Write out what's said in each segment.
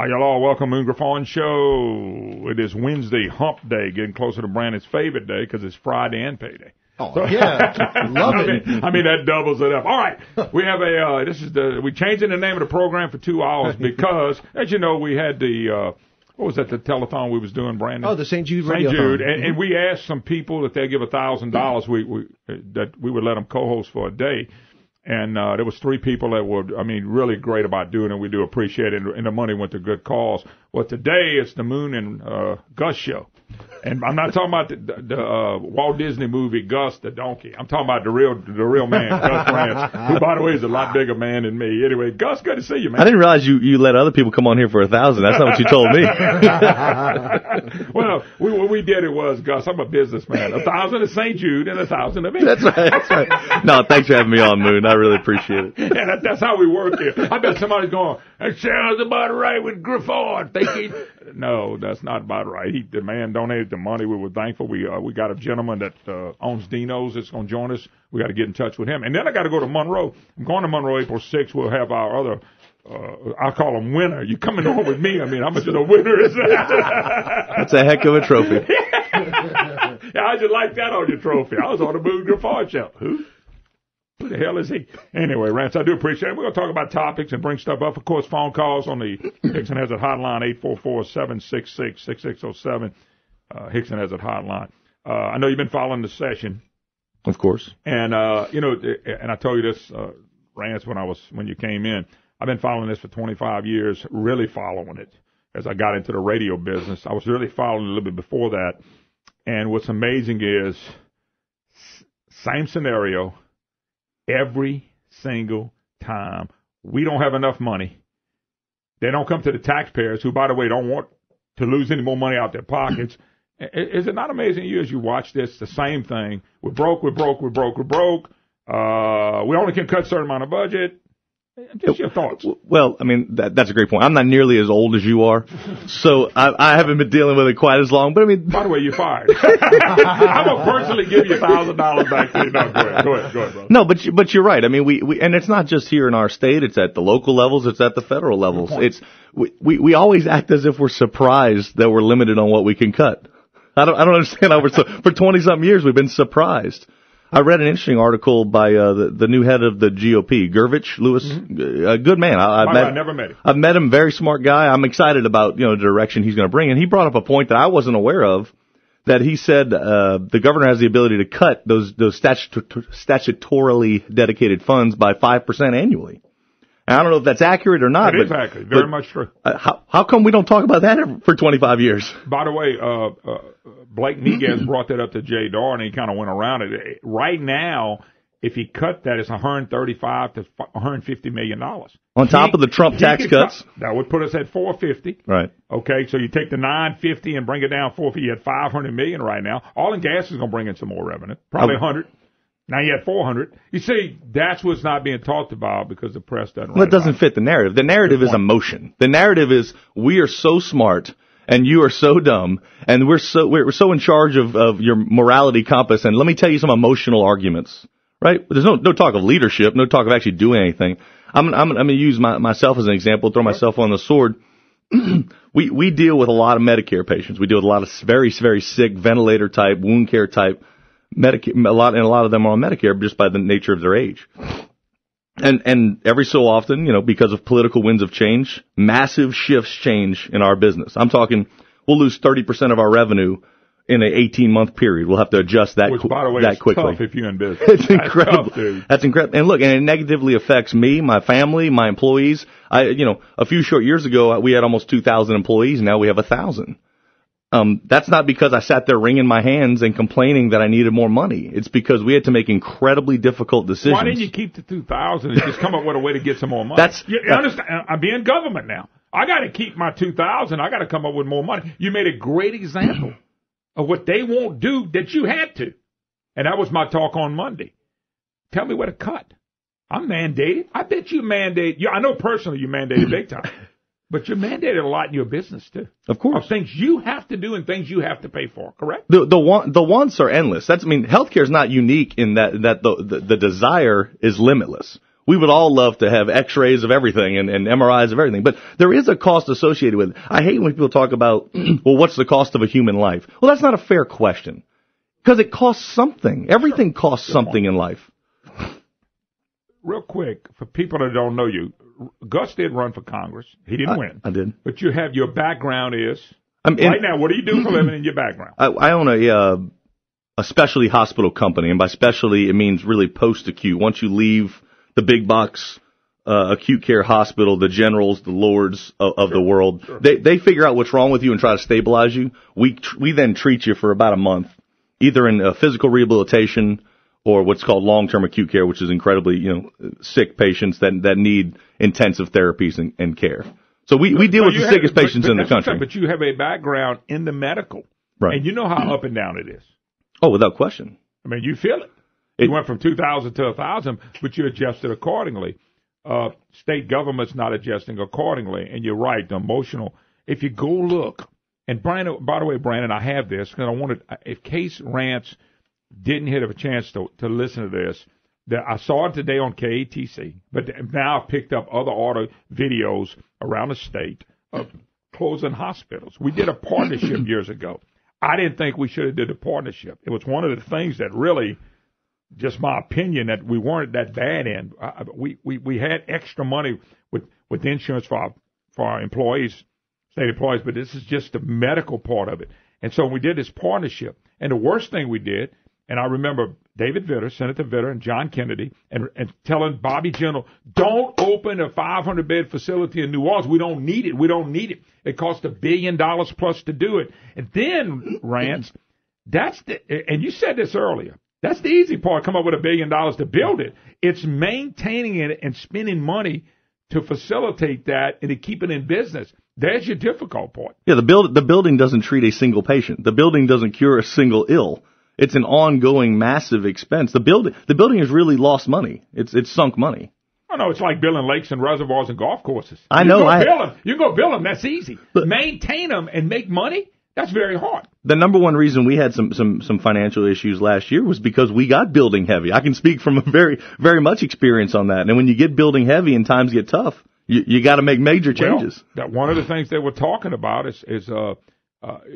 Hi, y'all all. Welcome, Moon Griffon Show. It is Wednesday, hump day, getting closer to Brandon's favorite day because it's Friday and payday. Oh, so, yeah. Love it. I mean, that doubles it up. All right. We have we're changing the name of the program for 2 hours because, as you know, we had the telethon we was doing, Brandon? Oh, the St. Jude Radio. St. Jude. Mm-hmm. And we asked some people if they'd give $1,000, that we would let them co-host for a day. And there was 3 people that were, really great about doing it. We do appreciate it, and the money went to good cause. Well, today it's the Moon and Gus show. And I'm not talking about the Walt Disney movie Gus the donkey. I'm talking about the real man, Gus Rantz, who, by the way, is a lot bigger man than me. Anyway, Gus, good to see you, man. I didn't realize you let other people come on here for $1,000. That's not what you told me. Well, what we did was, Gus, I'm a businessman. 1,000 is St. Jude and 1,000 of me. That's right. No, thanks for having me on, Moon. I really appreciate it. Yeah, that's how we work here. I bet somebody's going, that sounds about right with Griffon. No, that's not about right. The man donated the money. We were thankful. We got a gentleman that owns Dino's that's going to join us. We got to get in touch with him. And then I got to go to Monroe. I'm going to Monroe April 6th. We'll have our other, I'll call him winner. You coming on with me? How much of a winner is that? That's a heck of a trophy. Yeah, how'd you like that on your trophy? I was on the Moon Griffon show. Who? Who the hell is he? Anyway, Rance, I do appreciate it. We're going to talk about topics and bring stuff up. Of course, phone calls on the Hickson Hazard Hotline, 844-766-6607. Hickson Hazard Hotline. I know you've been following the session. Of course. And, and I told you this, Rance, when you came in. I've been following this for 25 years, really following it as I got into the radio business. I was really following it a little bit before that. And what's amazing is, same scenario, every single time. We don't have enough money. They don't come to the taxpayers, who, by the way, don't want to lose any more money out their pockets. Is it not amazing to you as you watch this, the same thing? We're broke. We only can cut a certain amount of budget. Just your thoughts. Well, that's a great point. I'm not nearly as old as you are, so I haven't been dealing with it quite as long. But by the way, you're fired. I'm gonna personally give you $1,000 back to you. No, go ahead, bro. No, but you're right. We and it's not just here in our state. It's at the local levels. It's at the federal levels. We always act as if we're surprised that we're limited on what we can cut. I don't understand how for 20-something years we've been surprised. I read an interesting article by the new head of the GOP, Gervich Lewis, a good man. I never met him. I've met him, very smart guy. I'm excited about the direction he's going to bring. And he brought up a point that I wasn't aware of, that he said the governor has the ability to cut those statutorily dedicated funds by 5% annually. And I don't know if that's accurate or not. It is accurate. Very much true. How come we don't talk about that for 25 years? By the way, Blake Miguez brought that up to Jay Dar, and he kind of went around it. Right now, if he cut that, it's $135 to $150 million. On top of the Trump tax cuts? That would put us at $450. Right. Okay, so you take the $950 and bring it down $450. You had $500 million right now. Oil and gas is going to bring in some more revenue, probably $100. Now you had 400. You see, that's what's not being talked about because the press doesn't. Well, it doesn't fit the narrative. The narrative is emotion. The narrative is we are so smart and you are so dumb, and we're so in charge of your morality compass. And let me tell you some emotional arguments. Right? There's no talk of leadership, no talk of actually doing anything. I'm going to use myself as an example, throw myself on the sword. We deal with a lot of Medicare patients. We deal with a lot of very, very sick ventilator type, wound care type. Medicare, a lot of them are on Medicare just by the nature of their age. And every so often, because of political winds of change, massive shifts change in our business. I'm talking, we'll lose 30% of our revenue in an 18-month period. We'll have to adjust that quickly. Which, by the way, is tough if you're in business. It's incredible. Tough, dude. That's incredible. And look, and it negatively affects me, my family, my employees. A few short years ago, we had almost 2,000 employees. Now we have 1,000. That's not because I sat there wringing my hands and complaining that I needed more money. It's because we had to make incredibly difficult decisions. Why didn't you keep the 2,000 and just come up with a way to get some more money? You understand? I'm being government now. I got to keep my 2,000. I got to come up with more money. You made a great example of what they won't do that you had to. And that was my talk on Monday. Tell me where to cut. I'm mandated. I bet you mandate. I know personally you mandated big time. But you're mandated a lot in your business, too. Of course. Of things you have to do and things you have to pay for, correct? The wants are endless. Healthcare is not unique in that the desire is limitless. We would all love to have x-rays of everything and MRIs of everything, but there is a cost associated with it. I hate when people talk about, well, what's the cost of a human life? Well, that's not a fair question, because it costs something. Everything costs something in life. Real quick, for people that don't know you, Gus did run for Congress. He didn't win. I did. But you have, your background is, right now, what do you do for a living in your background? I own a specialty hospital company, and by specialty, it means really post-acute. Once you leave the big box acute care hospital, the generals, the lords of the world, they figure out what's wrong with you and try to stabilize you. We then treat you for about a month, either in physical rehabilitation or what's called long-term acute care, which is incredibly, sick patients that need intensive therapies and care. So we deal with the sickest patients in the country. But you have a background in the medical, right? And you know how up and down it is. Oh, without question. I mean, you feel it. You went from 2,000 to 1,000, but you adjusted accordingly. State government's not adjusting accordingly, and you're right. The emotional. If you go look, and Brandon, by the way, Brandon, I have this because I wanted. If Gus Rantz didn't hit a chance to listen to this, that I saw it today on KATC, but now I've picked up other audio videos around the state of closing hospitals. We did a partnership years ago. I didn't think we should have did a partnership. It was one of the things that really, just my opinion, that we weren't that bad in. We had extra money with insurance for our employees, state employees, but this is just the medical part of it. And so we did this partnership. And the worst thing we did, and I remember David Vitter, Senator Vitter, and John Kennedy, and telling Bobby Jindal, don't open a 500-bed facility in New Orleans. We don't need it. We don't need it. It cost $1 billion plus to do it. And then, Rance, and you said this earlier, that's the easy part, come up with $1 billion to build it. It's maintaining it and spending money to facilitate that and to keep it in business. There's your difficult part. Yeah, the building doesn't treat a single patient. The building doesn't cure a single ill. It's an ongoing massive expense. The building has really lost money. It's sunk money. Oh, no, it's like building lakes and reservoirs and golf courses. I know. You go build them. That's easy. But maintain them and make money, that's very hard. The number one reason we had some financial issues last year was because we got building heavy. I can speak from a very, very much experience on that. And when you get building heavy and times get tough, you got to make major changes. Well, that one of the things they were talking about is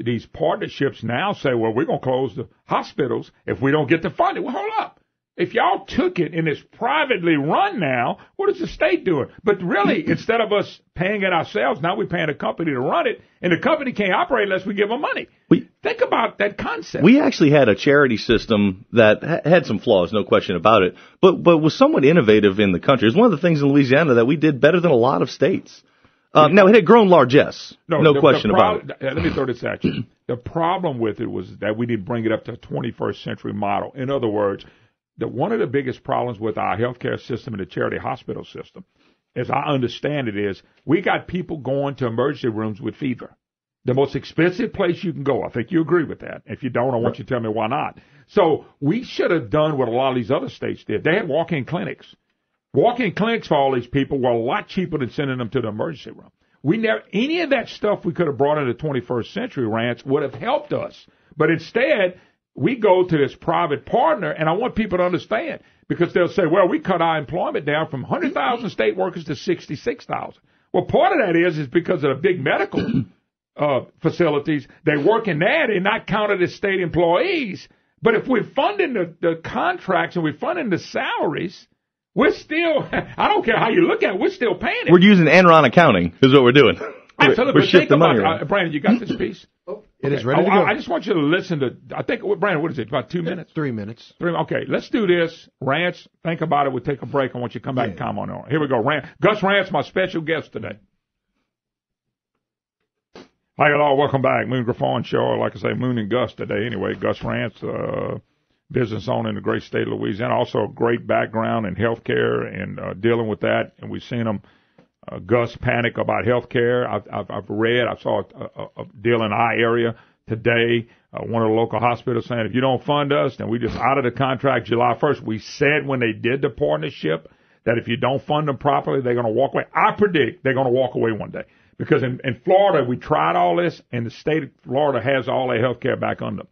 these partnerships now say, well, we're going to close the hospitals if we don't get the funding. Well, hold up. If y'all took it and it's privately run now, what is the state doing? But really, instead of us paying it ourselves, now we're paying a company to run it, and the company can't operate unless we give them money. Think about that concept. We actually had a charity system that had some flaws, no question about it, but was somewhat innovative in the country. It's one of the things in Louisiana that we did better than a lot of states. Now, it had grown largesse, no question about it. Let me throw this at you. The problem with it was that we didn't bring it up to a 21st century model. In other words, one of the biggest problems with our healthcare system and the charity hospital system, as I understand it, is we got people going to emergency rooms with fever. The most expensive place you can go. I think you agree with that. If you don't, I want you to tell me why not. So we should have done what a lot of these other states did. They had walk-in clinics. Walk-in clinics for all these people were a lot cheaper than sending them to the emergency room. Any of that stuff we could have brought into the 21st century, Rance, would have helped us. But instead, we go to this private partner, and I want people to understand, because they'll say, well, we cut our employment down from 100,000 state workers to 66,000. Well, part of that is because of the big medical facilities. They work in that and not counted as state employees. But if we're funding the contracts and we're funding the salaries, we're still, I don't care how you look at it, we're still paying it. We're using Enron accounting is what we're doing. Absolutely. We're shifting money around. Brandon, you got this piece? It is ready to go. I just want you to listen to, I think, Brandon, what is it, about 2 minutes? 3 minutes. Okay, let's do this. Rance, think about it. We'll take a break. I want you to come back and comment on it. Here we go. Gus Rantz, my special guest today. Hi, hello. Welcome back. Moon Griffon Show. Like I say, Moon and Gus today. Anyway, Gus Rantz, business owner in the great state of Louisiana. Also a great background in healthcare and dealing with that. And we've seen him, Gus, panic about healthcare. I've read, I saw a deal in our area today. One of the local hospitals saying, if you don't fund us, then we just out of the contract July 1st. We said when they did the partnership that if you don't fund them properly, they're going to walk away. I predict they're going to walk away one day. Because in Florida, we tried all this, and the state of Florida has all their health care back under them.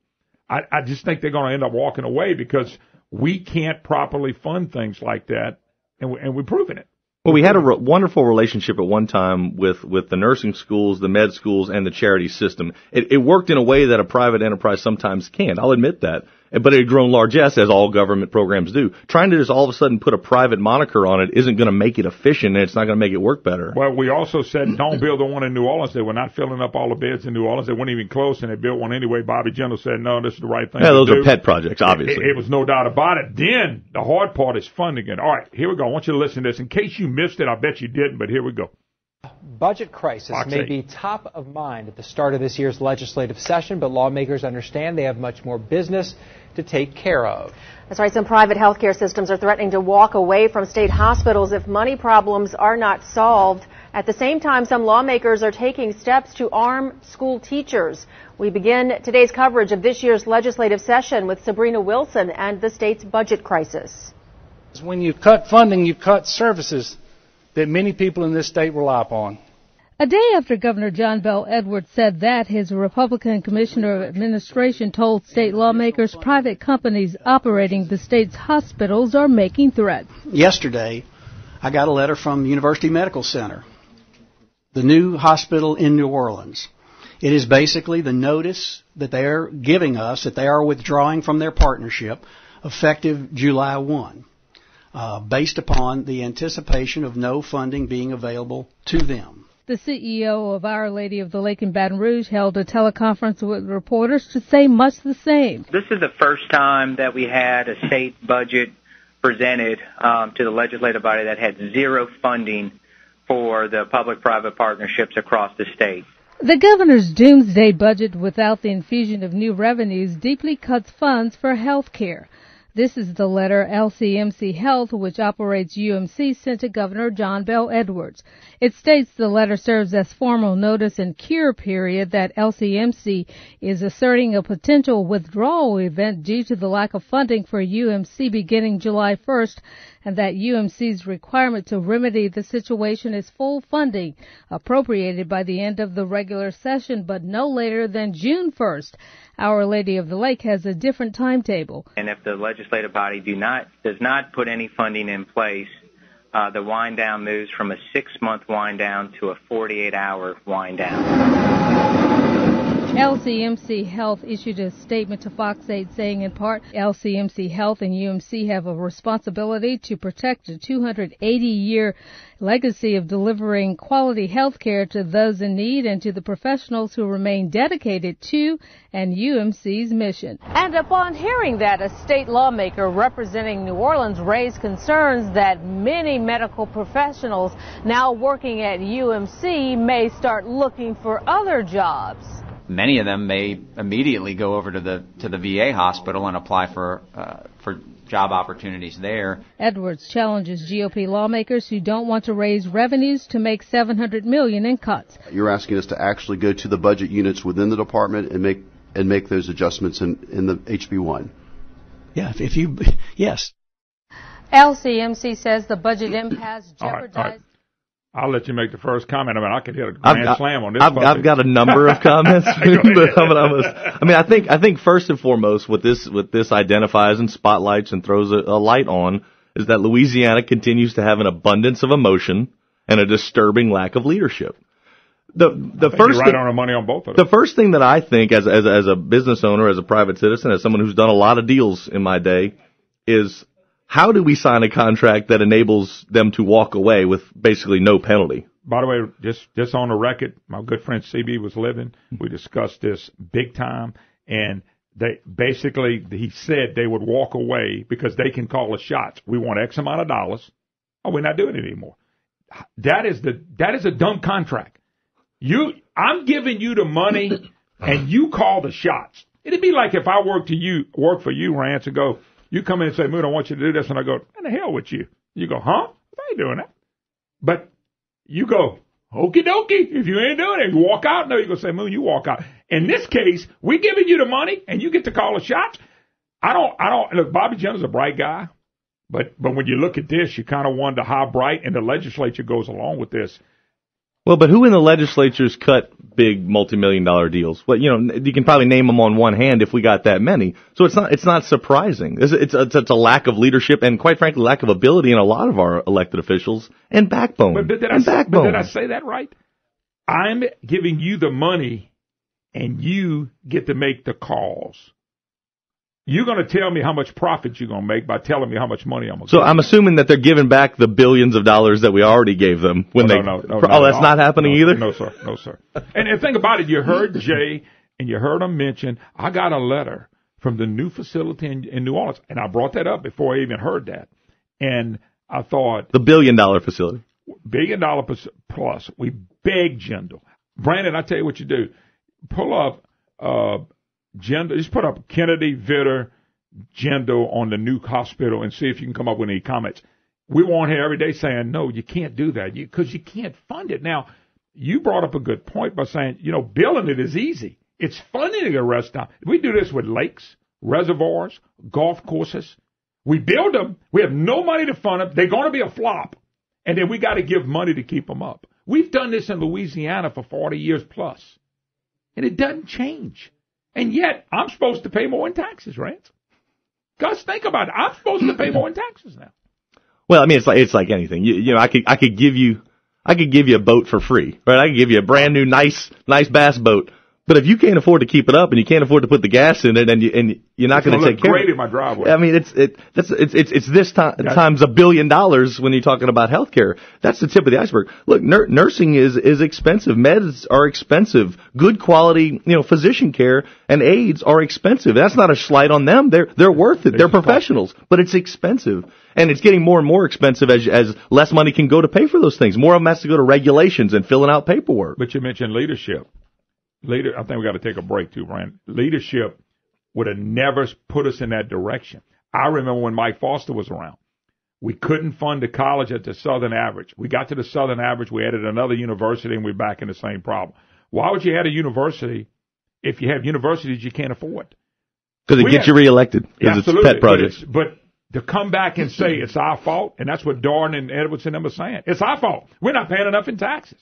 I just think they're going to end up walking away because we can't properly fund things like that and we're proving it. Well, we had a wonderful relationship at one time with the nursing schools, the med schools, and the charity system. It worked in a way that a private enterprise sometimes can't. I'll admit that. But it had grown largesse, as all government programs do. Trying to just all of a sudden put a private moniker on it isn't going to make it efficient, and it's not going to make it work better. Well, we also said don't build the one in New Orleans. They were not filling up all the beds in New Orleans. They weren't even close, and they built one anyway. Bobby Jindal said, no, this is the right thing to do. Yeah, those are pet projects, obviously. It was no doubt about it. Then the hard part is funding it. All right, here we go. I want you to listen to this. In case you missed it, I bet you didn't, but here we go. Budget crisis may be top of mind at the start of this year's legislative session, but lawmakers understand they have much more business to take care of. That's right. Some private healthcare systems are threatening to walk away from state hospitals if money problems are not solved. At the same time, some lawmakers are taking steps to arm school teachers. We begin today's coverage of this year's legislative session with Sabrina Wilson and the state's budget crisis. When you cut funding, you cut services that many people in this state rely upon. A day after Governor John Bel Edwards said that, his Republican Commissioner of Administration told state lawmakers private companies operating the state's hospitals are making threats. Yesterday, I got a letter from University Medical Center, the new hospital in New Orleans. It is basically the notice that they're giving us that they are withdrawing from their partnership effective July 1, based upon the anticipation of no funding being available to them. The CEO of Our Lady of the Lake in Baton Rouge held a teleconference with reporters to say much the same. This is the first time that we had a state budget presented to the legislative body that had zero funding for the public-private partnerships across the state. The governor's doomsday budget without the infusion of new revenues deeply cuts funds for health care. This is the letter LCMC Health, which operates UMC, sent to Governor John Bel Edwards. It states the letter serves as formal notice and cure period that LCMC is asserting a potential withdrawal event due to the lack of funding for UMC beginning July 1st, and that UMC's requirement to remedy the situation is full funding appropriated by the end of the regular session, but no later than June 1st. Our Lady of the Lake has a different timetable. And if the legislative body does not put any funding in place, the wind down moves from a 6-month wind down to a 48-hour wind down. LCMC Health issued a statement to Fox 8 saying in part, LCMC Health and UMC have a responsibility to protect a 280-year legacy of delivering quality health care to those in need and to the professionals who remain dedicated to and UMC's mission. And upon hearing that, a state lawmaker representing New Orleans raised concerns that many medical professionals now working at UMC may start looking for other jobs. Many of them may immediately go over to the VA hospital and apply for job opportunities there. Edwards challenges GOP lawmakers who don't want to raise revenues to make $700 million in cuts. You're asking us to actually go to the budget units within the department and make those adjustments in the HB1. Yeah, yes. LCMC says the budget impasse jeopardized. All right. I'll let you make the first comment. I mean, I could hit a grand slam on this. I've got a number of comments. I think first and foremost, what this identifies and spotlights and throws a light on is that Louisiana continues to have an abundance of emotion and a disturbing lack of leadership. The first you're right on the money on both of them. The first thing that I think, as a business owner, as a private citizen, as someone who's done a lot of deals in my day, is how do we sign a contract that enables them to walk away with basically no penalty? By the way, just on the record, my good friend CB was living. We discussed this big time, and he said they would walk away because they can call the shots. We want X amount of dollars. Oh, we're not doing it anymore. That is a dumb contract. I'm giving you the money, and you call the shots. It'd be like if I work for you, Rantz, and go, you come in and say, Moon, I want you to do this, and I go, what the hell with you? You go, huh? I ain't doing that. But you go, okie dokie. If you ain't doing it, you walk out. No, you go say, Moon, you walk out. In this case, we giving you the money, and you get to call the shots. Look, Bobby Jindal's a bright guy, but when you look at this, you kind of wonder how bright, and the legislature goes along with this. Well, but who in the legislature's cut big multi-million-dollar deals. Well, you can probably name them on one hand if we got that many. So it's not surprising. It's a lack of leadership and, quite frankly, lack of ability in a lot of our elected officials and backbone. But did I say that right? I'm giving you the money, and you get to make the calls. You're going to tell me how much profit you're going to make by telling me how much money I'm going to So I'm assuming that they're giving back the billions of dollars that we already gave them when No, that's not happening either? No, sir. And think about it. You heard Jay, and you heard him mention, I got a letter from the new facility in New Orleans, and I brought that up before I even heard that. And I thought... The $1 billion facility. $1 billion plus. We beg Jindal. Brandon, I tell you what you do. Pull up... Jindal, just put up Kennedy, Vitter, Jindal on the new hospital and see if you can come up with any comments. We want here every day saying, no, you can't do that because you can't fund it. Now, you brought up a good point by saying, building it is easy. It's funding the rest of it. We do this with lakes, reservoirs, golf courses. We build them. We have no money to fund them. They're going to be a flop. And then we got to give money to keep them up. We've done this in Louisiana for 40 years plus. And it doesn't change. And yet, I'm supposed to pay more in taxes, Rance. Gus, think about it. I'm supposed to pay more in taxes now. Well, I mean, it's like anything. I could give you a boat for free, right? I could give you a brand new nice bass boat. But if you can't afford to keep it up and you can't afford to put the gas in it and you're not going to take care of it. Great in my driveway. I mean, it's this times $1 billion when you're talking about healthcare. That's the tip of the iceberg. Look, nursing is expensive. Meds are expensive. Good quality, physician care and aides are expensive. That's not a slight on them. They're worth it. They're professionals, but it's expensive. And it's getting more and more expensive as less money can go to pay for those things. More of them has to go to regulations and filling out paperwork. But you mentioned leadership. I think we got to take a break too, Brian. Leadership would have never put us in that direction. I remember when Mike Foster was around. We couldn't fund the college at the Southern average. We got to the Southern average, we added another university, and we're back in the same problem. Why would you add a university if you have universities you can't afford? Because it gets you reelected. Because it's pet projects. But to come back and say it's our fault, and that's what Darn and Edwards and them are saying. It's our fault. We're not paying enough in taxes.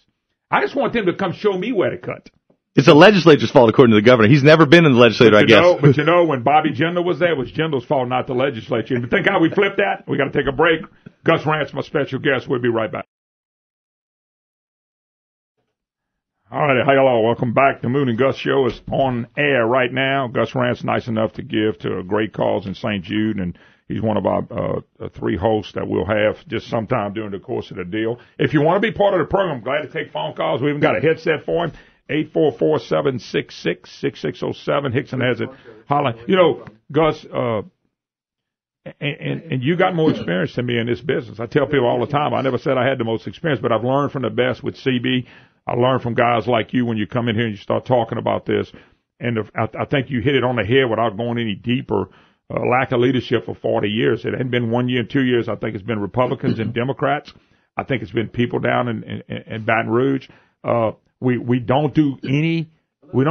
I just want them to come show me where to cut. It's the legislature's fault, according to the governor. He's never been in the legislature, I guess. But when Bobby Jindal was there, it was Jindal's fault, not the legislature. And think how we flipped that? We got to take a break. Gus Rantz, my special guest. We'll be right back. All right, hello. Welcome back. The Moon and Gus show is on air right now. Gus Rantz, nice enough to give to a great cause in St. Jude, and he's one of our 3 hosts that we'll have just sometime during the course of the deal. If you want to be part of the program, I'm glad to take phone calls. We even got a headset for him. 844-766-6607. Hickson has it. Holla. Gus, and you got more experience than me in this business. I tell people all the time, I never said I had the most experience, but I've learned from the best with CB. I learned from guys like you when you come in here and you start talking about this. And I think you hit it on the head without going any deeper. Lack of leadership for 40 years. It hadn't been 1 year and 2 years. I think it's been Republicans and Democrats. I think it's been people down in Baton Rouge. We don't do many, I ain't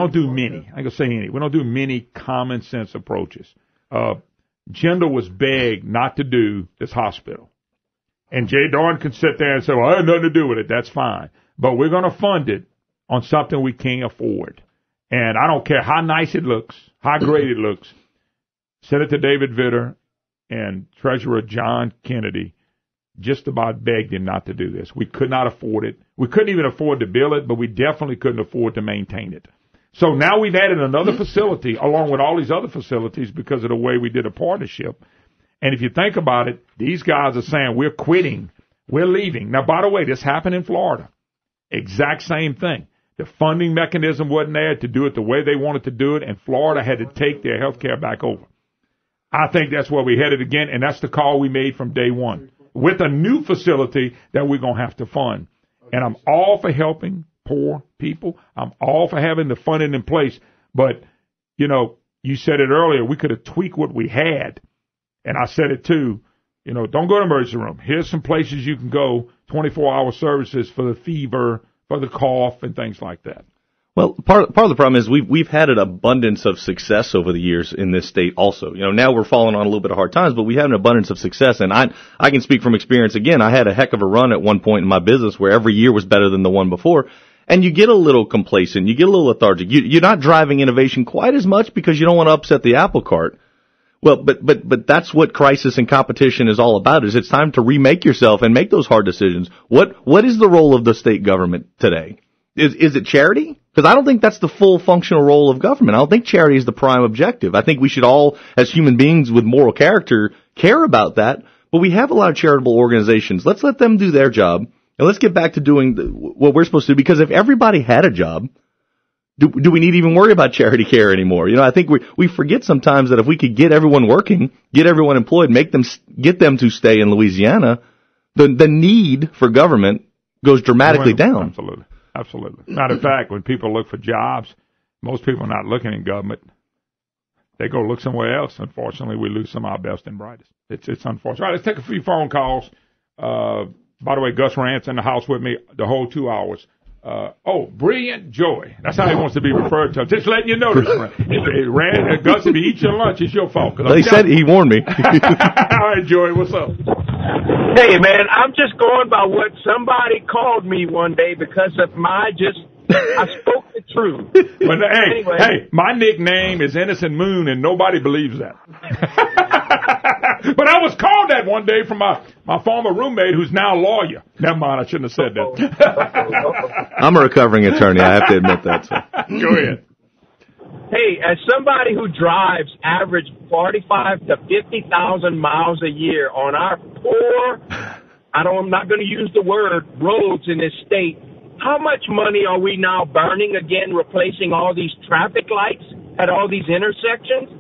gonna say any, we don't do many common sense approaches. Jindal was begged not to do this hospital. And Jay Dorn can sit there and say, well, I had nothing to do with it. That's fine. But we're gonna fund it on something we can't afford. And I don't care how nice it looks, how great it looks. Senator David Vitter and Treasurer John Kennedy just about begged him not to do this. We could not afford it. We couldn't even afford to build it, but we definitely couldn't afford to maintain it. So now we've added another facility along with all these other facilities because of the way we did a partnership. And if you think about it, these guys are saying we're quitting. We're leaving. Now, by the way, this happened in Florida. Exact same thing. The funding mechanism wasn't there to do it the way they wanted to do it, and Florida had to take their health care back over. I think that's where we're headed again, and that's the call we made from day one. With a new facility that we're going to have to fund. And I'm all for helping poor people. I'm all for having the funding in place. But, you said it earlier, we could have tweaked what we had. And I said it too. Don't go to the emergency room. Here's some places you can go, 24-hour services for the fever, for the cough, and things like that. Well, part of the problem is we've had an abundance of success over the years in this state also. Now we're falling on a little bit of hard times, but we have an abundance of success. And I can speak from experience again. I had a heck of a run at one point in my business where every year was better than the one before. And you get a little complacent, you get a little lethargic. You're not driving innovation quite as much because you don't want to upset the apple cart. Well, but that's what crisis and competition is all about, is it's time to remake yourself and make those hard decisions. What is the role of the state government today? Is it charity? Because I don't think that's the full functional role of government. I don't think charity is the prime objective. I think we should all, as human beings with moral character, care about that. But we have a lot of charitable organizations. Let's let them do their job, and let's get back to doing what we're supposed to do. Because if everybody had a job, do we need to even worry about charity care anymore? I think we forget sometimes that if we could get everyone working, get everyone employed, get them to stay in Louisiana, the need for government goes dramatically down. Absolutely. Matter of fact, when people look for jobs, most people are not looking in government. They go look somewhere else. Unfortunately, we lose some of our best and brightest. It's unfortunate. All right, let's take a few phone calls. By the way, Gus Rantz in the house with me the whole 2 hours. Brilliant Joey. That's how he wants to be referred to. Just letting you know this. Gus, if you eat your lunch, it's your fault. He warned me. All right, Joey, what's up? Hey, man, I'm just going by what somebody called me one day because of I spoke the truth. But, hey, my nickname is Innocent Moon, and nobody believes that. But I was called that one day from my former roommate, who's now a lawyer. Never mind, I shouldn't have said that. I'm a recovering attorney. I have to admit that. So. Go ahead. Hey, as somebody who drives average 45 to 50,000 miles a year on our poor, I'm not going to use the word roads in this state, how much money are we now burning again, replacing all these traffic lights at all these intersections?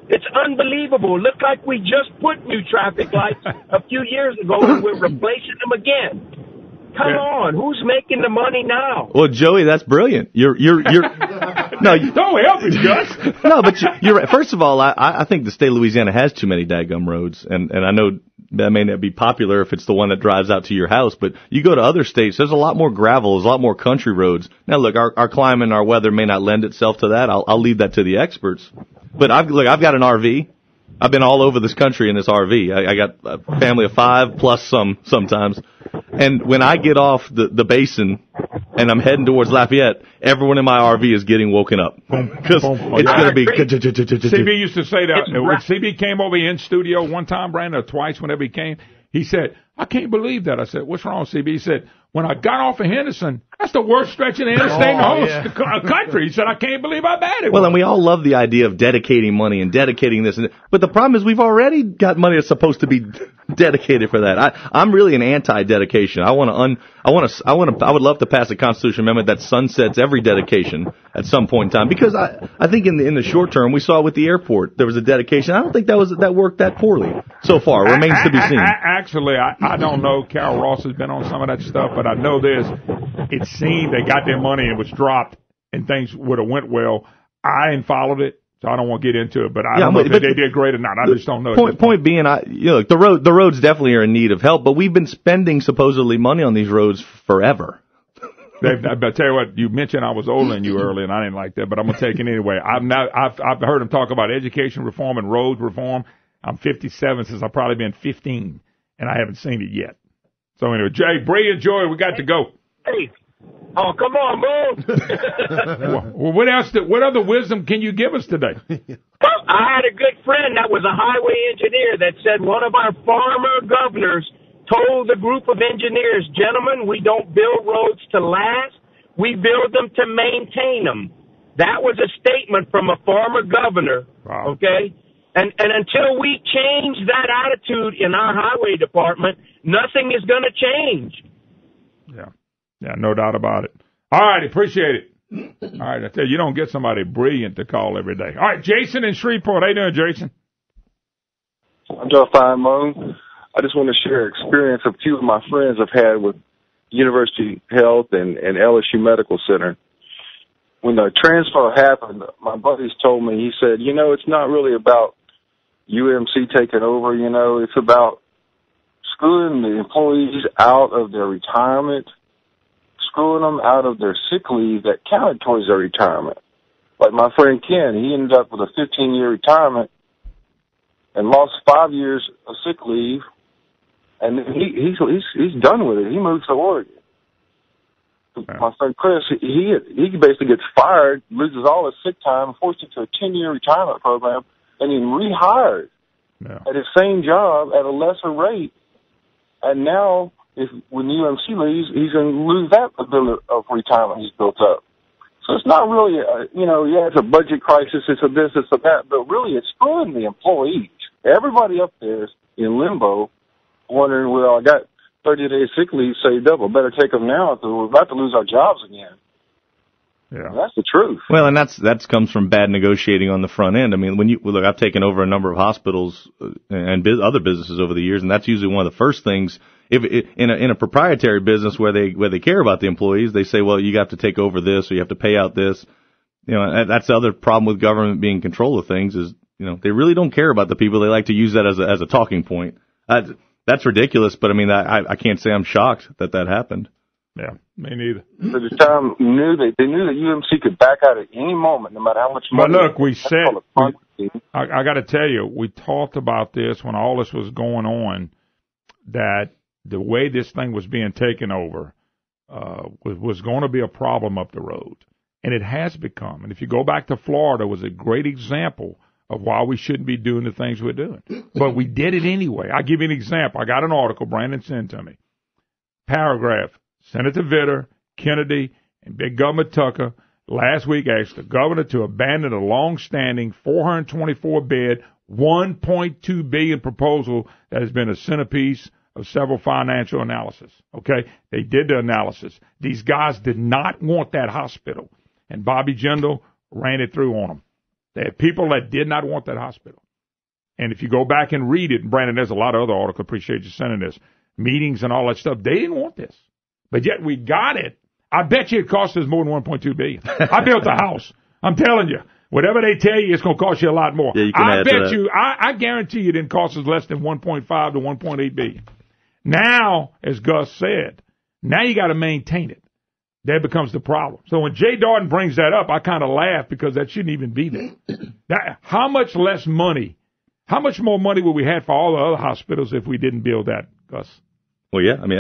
It's unbelievable. Look like we just put new traffic lights a few years ago and we're replacing them again. Come on, who's making the money now? Well, Joey, that's brilliant. You're no, don't help me, Gus. No, but you're right. First of all, I think the state of Louisiana has too many daggum roads, and I know that may not be popular if it's the one that drives out to your house, but you go to other states, there's a lot more gravel, there's a lot more country roads. Now, look, our climate and our weather may not lend itself to that. I'll leave that to the experts. But I've got an RV. I've been all over this country in this RV. I got a family of 5 plus sometimes. And when I get off the basin and I'm heading towards Lafayette, everyone in my RV is getting woken up. Because it's going to be... CB used to say that. When CB came over here in studio one time, Brandon, or twice whenever he came, he said, I can't believe that. I said, what's wrong, CB? He said, when I got off of Henderson, that's the worst stretch of the interstate in the whole country. He said, I can't believe how bad it was. Well, and we all love the idea of dedicating money and dedicating this. But the problem is we've already got money that's supposed to be dedicated for that. I'm really an anti-dedication. I would love to pass a constitutional amendment that sunsets every dedication at some point in time. Because I think in the short term, we saw with the airport, there was a dedication. I don't think that worked that poorly so far. Remains to be seen. Actually, I don't know. Carol Ross has been on some of that stuff, but I know this. It seemed they got their money and it was dropped, and things would have went well. I ain't followed it, so I don't want to get into it. But I don't know if they did great or not. I just don't know. Point being, the roads definitely are in need of help, but we've been spending supposedly money on these roads forever. But I tell you what, you mentioned I was older than you earlier, and I didn't like that, but I'm gonna take it anyway. I've heard them talk about education reform and road reform. I'm 57 since I've probably been 15, and I haven't seen it yet. So anyway, Jay, Brilliant Joy, we got to go. Hey. Oh, come on, Moon. Well, what other wisdom can you give us today? Well, I had a good friend that was a highway engineer that said one of our former governors told a group of engineers, gentlemen, we don't build roads to last. We build them to maintain them. That was a statement from a former governor, wow. Okay? And until we change that attitude in our highway department, nothing is going to change. Yeah, no doubt about it. All right, appreciate it. All right, I tell you don't get somebody brilliant to call every day. All right, Jason in Shreveport. How you doing, Jason? I'm doing fine, Moon. I just want to share an experience a few of my friends have had with University Health and LSU Medical Center. When the transfer happened, my buddies told me, he said, it's not really about UMC taking over, it's about screwing the employees out of their retirement, screwing them out of their sick leave that counted towards their retirement. Like my friend Ken, he ended up with a 15-year retirement and lost 5 years of sick leave, and he's done with it. He moved to Oregon. My friend Chris, he basically gets fired, loses all his sick time, forced into a 10-year retirement program, and then rehired at his same job at a lesser rate. And now, when UMC leaves, he's going to lose that ability of retirement he's built up. So it's not really, it's a budget crisis, it's a this, it's a that, but really it's screwing the employees. Everybody up there is in limbo, wondering, well, I got 30 days sick leave saved up, I better take them now because we're about to lose our jobs again. Yeah, that's the truth. Well, and that comes from bad negotiating on the front end. I mean, look, I've taken over a number of hospitals and other businesses over the years, and that's usually one of the first things. In a proprietary business where they care about the employees, they say, well, you have to take over this or you have to pay out this. That's the other problem with government being in control of things is, they really don't care about the people. They like to use that as a talking point. That's ridiculous, but I mean, I can't say I'm shocked that happened. Yeah, me neither. At the time, they knew that UMC could back out at any moment, no matter how much money. But look, I got to tell you, we talked about this when all this was going on, that the way this thing was being taken over was going to be a problem up the road, and it has become. And if you go back to Florida, it was a great example of why we shouldn't be doing the things we're doing. But we did it anyway. I'll give you an example. I got an article Brandon sent to me. Paragraph. Senator Vitter, Kennedy, and Big Government Tucker last week asked the governor to abandon a long-standing 424-bed, $1.2 billion proposal that has been a centerpiece of several financial analysis. Okay? They did the analysis. These guys did not want that hospital, and Bobby Jindal ran it through on them. They had people that did not want that hospital. And if you go back and read it, Brandon, there's a lot of other articles, appreciate you sending this, meetings and all that stuff, they didn't want this. But yet we got it. I bet you it cost us more than $1.2 billion. I built the house. I'm telling you. Whatever they tell you, it's going to cost you a lot more. Yeah, I guarantee you it didn't cost us less than $1.5 to $1.8 billion. Now, as Gus said, now you got to maintain it. That becomes the problem. So when Jay Darden brings that up, I kind of laugh because that shouldn't even be there. How much less money, how much more money would we have for all the other hospitals if we didn't build that, Gus? Well, yeah, I mean,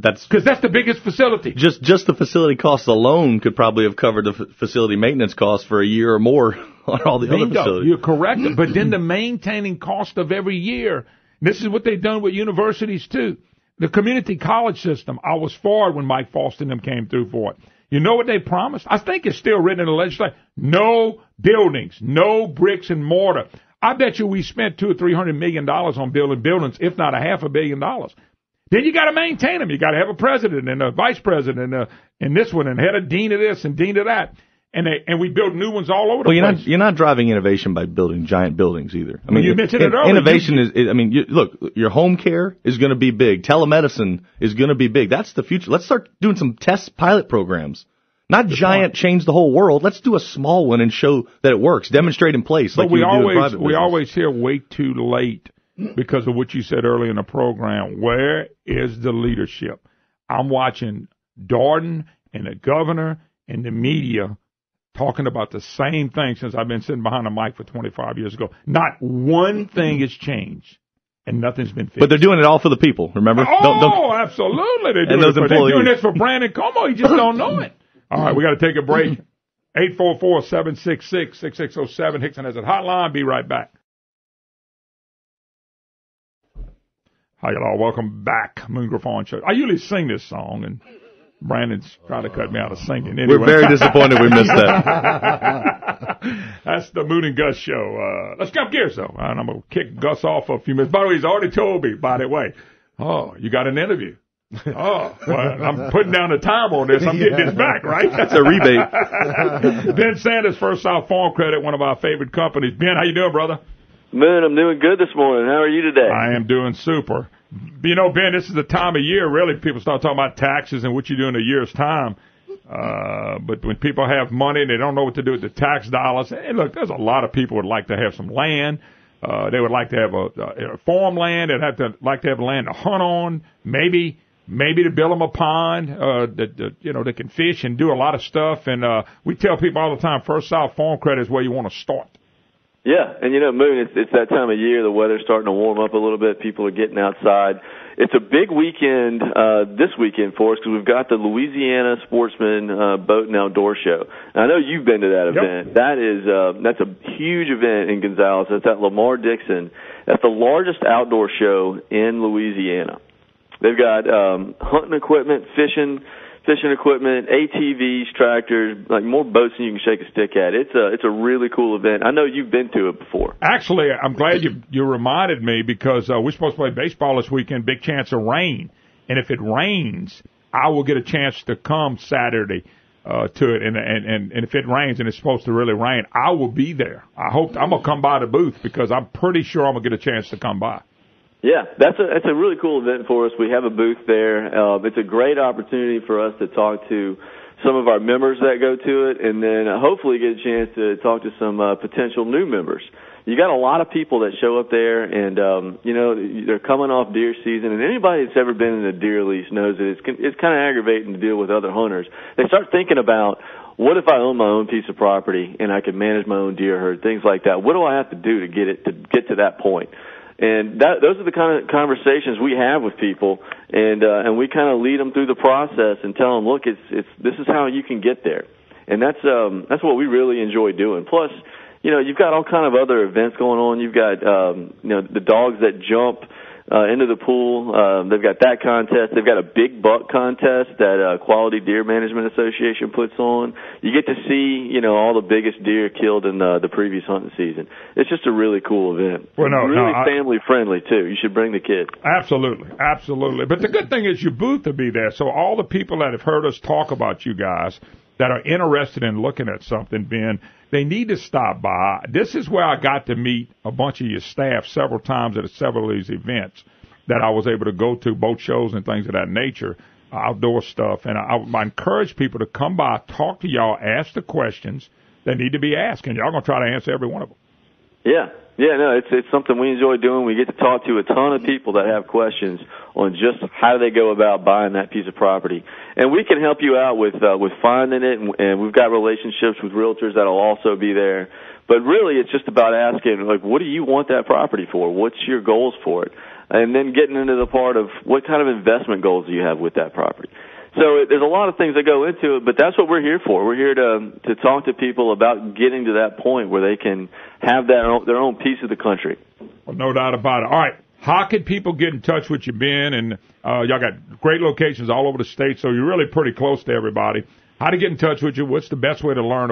that's... Because that's the biggest facility. Just the facility costs alone could probably have covered the facility maintenance costs for a year or more on all the other facilities. You're correct. But then the maintaining cost of every year, this is what they've done with universities, too. The community college system, I was for it when Mike Faust and them came through for it. You know what they promised? I think it's still written in the legislation. No buildings, no bricks and mortar. I bet you we spent $200 or $300 million on building buildings, if not $500 million. Then you got to maintain them. You got to have a president and a vice president and this one and head of dean of this and dean of that. And we build new ones all over the place. You're not driving innovation by building giant buildings either. I mean, you mentioned it earlier. Innovation look, your home care is going to be big. Telemedicine is going to be big. That's the future. Let's start doing some test pilot programs. Not giant, change the whole world. Let's do a small one and show that it works. Demonstrate in place. But we always hear wait too late. Because of what you said earlier in the program, where is the leadership? I'm watching Darden and the governor and the media talking about the same thing since I've been sitting behind a mic for 25 years ago. Not one thing has changed, and nothing's been fixed. But they're doing it all for the people, remember? Absolutely. They're doing this for Brandon Como. You just don't know it. All right, we got to take a break. 844-766-6607. Hickson has a hotline. Be right back. Hi, y'all. Welcome back. Moon Griffon Show. I usually sing this song, and Brandon's trying to cut me out of singing. Anyway. We're very disappointed we missed that. That's the Moon and Gus Show. Let's jump gears, though. And I'm going to kick Gus off for a few minutes. By the way, he's already told me, by the way, you got an interview. Well, I'm putting down the time on this. I'm getting this back, right? That's a rebate. Ben Sanders, First South Farm Credit, one of our favorite companies. Ben, how you doing, brother? Moon, I'm doing good this morning. How are you today? I am doing super. You know, Ben, this is the time of year, really, people start talking about taxes and what you do in a year's time. But when people have money, they don't know what to do with the tax dollars. And look, there's a lot of people who would like to have some land. They would like to have a farmland. They'd like to have land to hunt on, maybe to build them a pond that they can fish and do a lot of stuff. And we tell people all the time, First South Farm Credit is where you want to start. Yeah, and Moon, it's that time of year. The weather's starting to warm up a little bit. People are getting outside. It's a big weekend this weekend for us because we've got the Louisiana Sportsman Boat and Outdoor Show. And I know you've been to that event. That's a huge event in Gonzales. It's at Lamar Dixon. That's the largest outdoor show in Louisiana. They've got hunting equipment, fishing equipment, ATVs, tractors, like more boats than you can shake a stick at. It's a really cool event. I know you've been to it before. Actually, I'm glad you reminded me because we're supposed to play baseball this weekend. Big chance of rain, and if it rains, I will get a chance to come Saturday to it. And if it rains and it's supposed to really rain, I will be there. I'm gonna come by the booth because I'm pretty sure I'm gonna get a chance to come by. Yeah, that's a really cool event for us. We have a booth there. It's a great opportunity for us to talk to some of our members that go to it, and then hopefully get a chance to talk to some potential new members. You got a lot of people that show up there, and they're coming off deer season. And anybody that's ever been in a deer lease knows that it's kind of aggravating to deal with other hunters. They start thinking about, what if I own my own piece of property and I can manage my own deer herd, things like that. What do I have to do to get to that point? And those are the kind of conversations we have with people, and we kind of lead them through the process and tell them, look, this is how you can get there, and that's what we really enjoy doing. Plus, you've got all kind of other events going on. You've got the dogs that jump into the pool. They've got that contest. They've got a big buck contest that Quality Deer Management Association puts on. You get to see, all the biggest deer killed in the previous hunting season. It's just a really cool event. Well, really family friendly too. You should bring the kids. Absolutely, absolutely. But the good thing is your booth will be there, so all the people that have heard us talk about you guys that are interested in looking at something, Ben, they need to stop by. This is where I got to meet a bunch of your staff several times at several of these events that I was able to go to, boat shows and things of that nature, outdoor stuff. And I encourage people to come by, talk to y'all, ask the questions that need to be asked, and y'all going to try to answer every one of them. Yeah, no, it's something we enjoy doing. We get to talk to a ton of people that have questions on just how they go about buying that piece of property, and we can help you out with finding it. And we've got relationships with realtors that'll also be there. But really, it's just about asking, like, what do you want that property for? What's your goals for it? And then getting into the part of what kind of investment goals do you have with that property. So there's a lot of things that go into it, but that's what we're here for. We're here to talk to people about getting to that point where they can have their own piece of the country. Well, no doubt about it. All right, how can people get in touch with you, Ben? And y'all got great locations all over the state, so you're really pretty close to everybody. How to get in touch with you? What's the best way to learn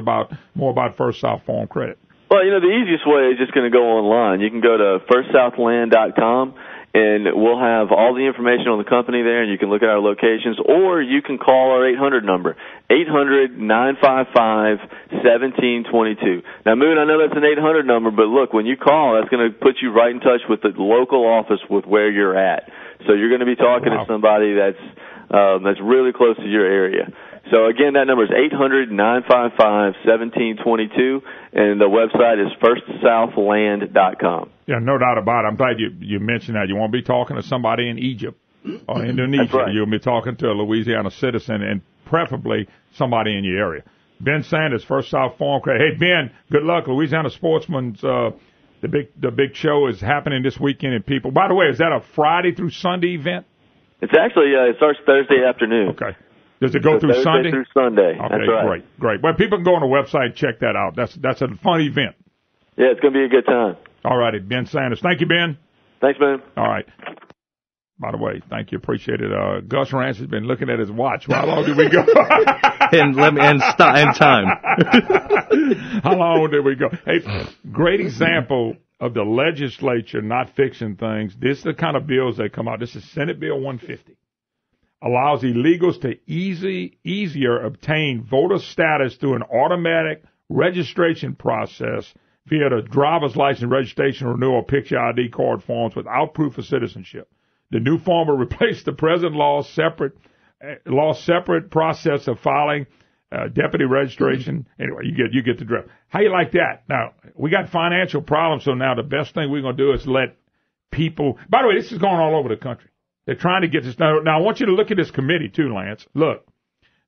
more about First South Farm Credit? Well, the easiest way is just going to go online. You can go to firstsouthland.com. And we'll have all the information on the company there, and you can look at our locations, or you can call our 800 number, 800-955-1722. Now, Moon, I know that's an 800 number, but look, when you call, that's going to put you right in touch with the local office with where you're at. So you're going to be talking to somebody that's really close to your area. So, again, that number is 800-955-1722, and the website is firstsouthland.com. Yeah, no doubt about it. I'm glad you mentioned that. You won't be talking to somebody in Egypt or Indonesia. That's right. You'll be talking to a Louisiana citizen and preferably somebody in your area. Ben Sanders, First South Farm Credit. Hey, Ben, good luck. Louisiana Sportsman's the big show is happening this weekend. And people, by the way, is that a Friday through Sunday event? It's actually it starts Thursday afternoon. Okay. Does it go through Thursday Sunday? Through Sunday. Okay, that's right. Great. Well, people can go on the website and check that out. That's a fun event. Yeah, it's going to be a good time. All righty, Ben Sanders. Thank you, Ben. Thanks, man. All right. By the way, thank you. Appreciate it. Gus Rantz has been looking at his watch. How long did we go? and time. How long did we go? Hey, great example of the legislature not fixing things. This is the kind of bills that come out. This is Senate Bill 150. Allows illegals to easier obtain voter status through an automatic registration process via the driver's license registration renewal picture ID card forms without proof of citizenship. The new form will replace the present law's separate process of filing deputy registration. Anyway, you get the drift. How you like that? Now, we got financial problems, so now the best thing we're going to do is let people. By the way, this is going all over the country. They're trying to get this. Now, I want you to look at this committee, too, Lance. Look,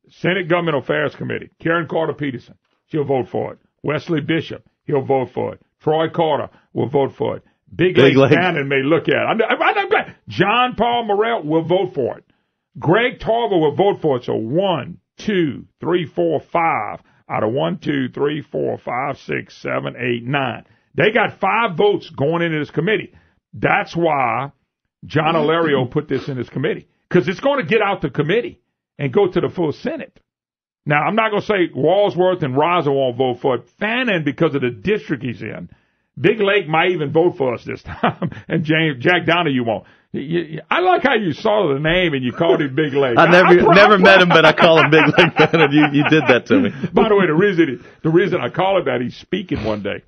Senate Government Affairs Committee, Karen Carter-Peterson, she'll vote for it. Wesley Bishop, he'll vote for it. Troy Carter will vote for it. Big Lake Cannon may look at it. John Paul Morrell will vote for it. Greg Tarver will vote for it. So 1, 2, 3, 4, 5 out of 1, 2, 3, 4, 5, 6, 7, 8, 9. They got 5 votes going into this committee. That's why John Alario put this in his committee, because it's going to get out the committee and go to the full Senate. Now, I'm not going to say Walsworth and Raza won't vote for it. Fannin, because of the district he's in. Big Lake might even vote for us this time, and Jack Donahue won't. I like how you saw the name and you called him Big Lake. I never met him, but I call him Big Lake Fannin. You did that to me. By the way, the reason I call it that, he's speaking one day,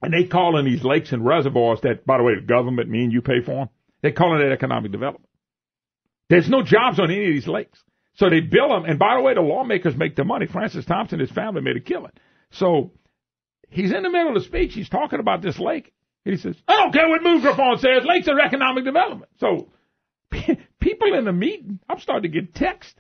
and they calling these lakes and reservoirs that, by the way, the government, me and you pay for them. They calling it economic development. There's no jobs on any of these lakes. So they bill them, and by the way, the lawmakers make the money. Francis Thompson and his family made a killing. So he's in the middle of the speech. He's talking about this lake. He says, I don't care what Moon Griffon says. Lakes are economic development. So people in the meeting, I'm starting to get text.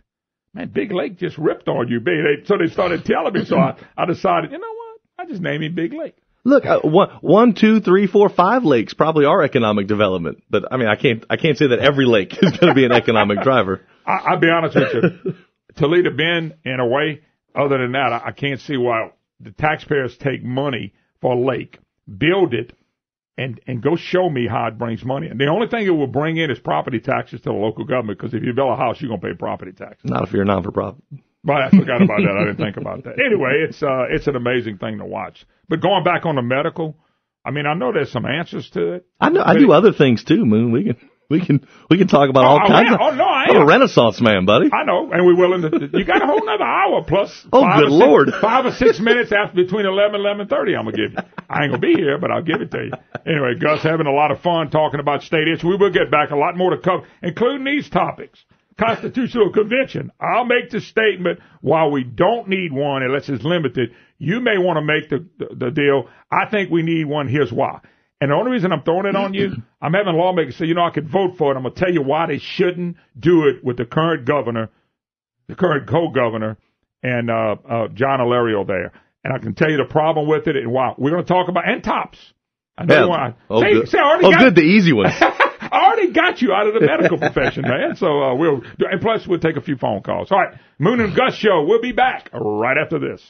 Man, Big Lake just ripped on you, baby. So they started telling me. So I decided, you know what? I just named him Big Lake. Look, 1, 2, 3, 4, 5 lakes probably are economic development. But I mean, I can't say that every lake is going to be an economic driver. I'll be honest with you. Toledo Bend, in a way, other than that, I can't see why the taxpayers take money for a lake, build it, and go show me how it brings money. And the only thing it will bring in is property taxes to the local government, because if you build a house, you're going to pay property taxes. Not if you're a non-for-profit. But I forgot about that. I didn't think about that. Anyway, it's an amazing thing to watch. But going back on the medical, I mean, I know there's some answers to it. I know. I do other things too, Moon. We can talk about all kinds of. Oh no, I'm a Renaissance man, buddy. I know, and we're willing to. You got a whole another hour plus. Oh, good Lord! 5 or 6 minutes after between 11 and 11:30. I'm gonna give you. I ain't gonna be here, but I'll give it to you. Anyway, Gus, having a lot of fun talking about state issues. We will get back a lot more to cover, including these topics. Constitutional Convention. I'll make the statement, while we don't need one unless it's limited, you may want to make the deal. I think we need one. Here's why. And the only reason I'm throwing it on you, I'm having lawmakers say, I could vote for it. I'm going to tell you why they shouldn't do it with the current governor, the current co-governor, and John Alario there. And I can tell you the problem with it and why. We're going to talk about, and TOPS. I know you want to. Good, the easy ones. I already got you out of the medical profession, man. So we'll do, and plus we'll take a few phone calls. All right, Moon and Gus show. We'll be back right after this.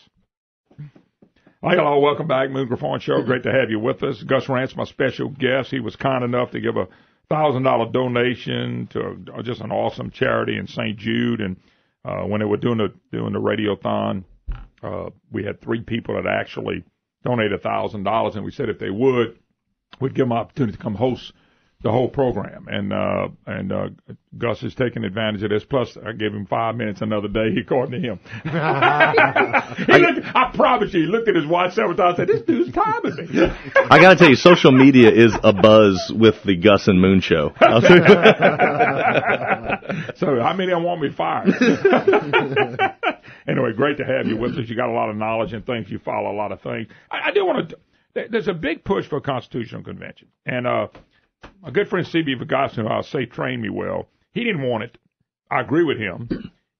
Hi, hello, welcome back, Moon Griffon Show. Great to have you with us. Gus Rantz, my special guest. He was kind enough to give a $1,000 donation to just an awesome charity in St. Jude. And when they were doing the radiothon, we had 3 people that actually donated $1,000, and we said if they would, we'd give them an opportunity to come host the whole program. And Gus is taking advantage of this. Plus, I gave him 5 minutes another day, according to him. I promise you, he looked at his watch several times and said, this dude's timing me. I got to tell you, social media is abuzz with the Gus and Moon show. So how many of them want me fired? Anyway, great to have you with us. You got a lot of knowledge and things. You follow a lot of things. I do want to – there's a big push for a constitutional convention. And my good friend C.B. Vigas, who I'll say trained me well, he didn't want it. I agree with him.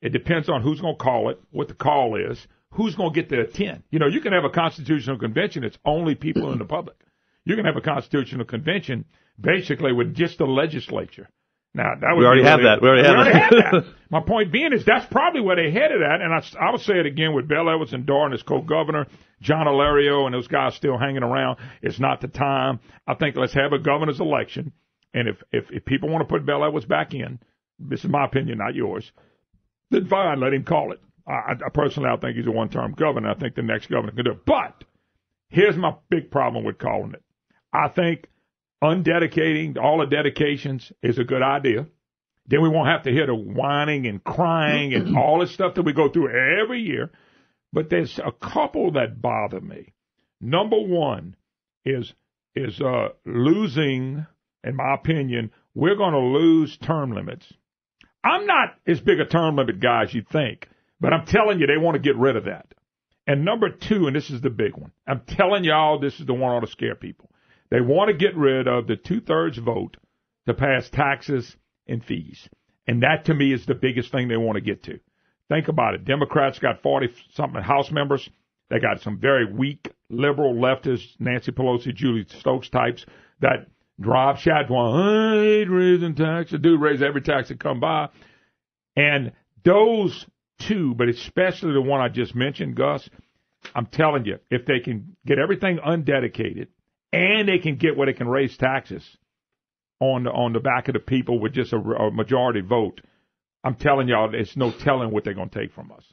It depends on who's going to call it, what the call is, who's going to get to attend. You can have a constitutional convention that's only people in the public. You can have a constitutional convention basically with just the legislature. Now, that would we already have that. We already have that. My point being is that's probably where they headed at, and I will say it again with Bell Edwards and Doran as co-governor, John Alario and those guys still hanging around. It's not the time. I think let's have a governor's election, and if people want to put Bell Edwards back in, this is my opinion, not yours, then fine, let him call it. I personally, I think he's a one-term governor. I think the next governor can do it. But here's my big problem with calling it. I think undedicating all the dedications is a good idea. Then we won't have to hear the whining and crying and all the stuff that we go through every year. But there's a couple that bother me. Number one is losing, in my opinion, we're going to lose term limits. I'm not as big a term limit guy as you think, but I'm telling you they want to get rid of that. And number two, and this is the big one, I'm telling y'all this is the one that ought to scare people. They want to get rid of the 2/3 vote to pass taxes and fees. And that, to me, is the biggest thing they want to get to. Think about it. Democrats got 40-something House members. They got some very weak liberal leftist Nancy Pelosi, Julie Stokes types that drive shot one. I hate raising taxes. The dude raised every tax that come by. And those two, but especially the one I just mentioned, Gus, I'm telling you, if they can get everything undedicated and they can get where they can raise taxes on the back of the people with just a majority vote, I'm telling y'all, there's no telling what they're going to take from us.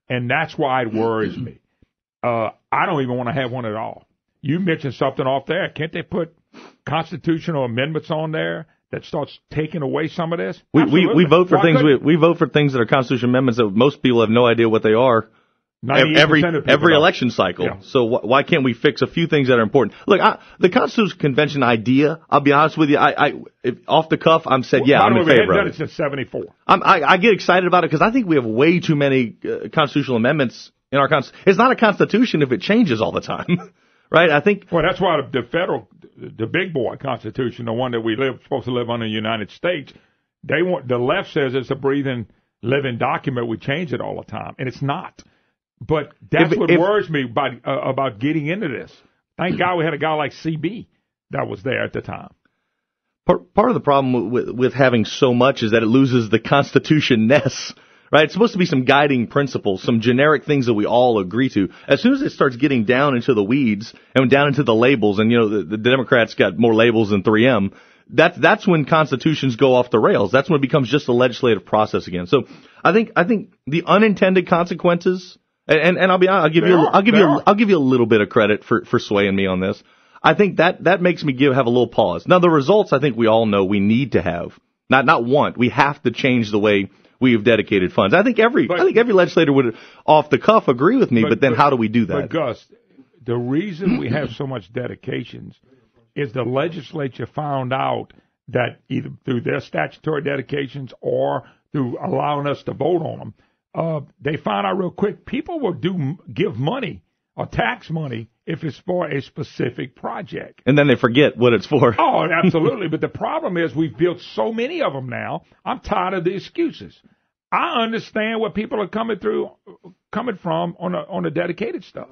And that's why it worries me. I don't even want to have one at all. You mentioned something off there. Can't they put constitutional amendments on there that starts taking away some of this? We vote for things. We vote for things that are constitutional amendments that most people have no idea what they are. Every election cycle. Yeah. So why can't we fix a few things that are important? Look, the Constitutional Convention idea, I'll be honest with you, off the cuff, I'm in favor of it. We haven't done it since 74. I get excited about it because I think we have way too many constitutional amendments in our Constitution. It's not a Constitution if it changes all the time, right? I think. Well, that's why the big boy Constitution, the one that supposed to live under the United States, the left says it's a breathing, living document. We change it all the time, and it's not. But that's what worries me about getting into this. Thank God we had a guy like CB that was there at the time. Part of the problem with having so much is that it loses the Constitution-ness, right? It's supposed to be some guiding principles, some generic things that we all agree to. As soon as it starts getting down into the weeds and down into the labels, and the Democrats got more labels than 3M, that's when constitutions go off the rails. That's when it becomes just a legislative process again. So I think the unintended consequences. And I'll be honest, I'll give you a little bit of credit for swaying me on this. I think that makes me have a little pause. Now the results I think we all know we need to have. Not want. We have to change the way we have dedicated funds. I think every legislator would off the cuff agree with me, but then how do we do that? But Gus, the reason we have so much dedications is the legislature found out that either through their statutory dedications or through allowing us to vote on them, they found out real quick people will give money or tax money if it's for a specific project. And then they forget what it's for. Oh, absolutely. But the problem is we've built so many of them now. I'm tired of the excuses. I understand where people are coming from on the dedicated stuff.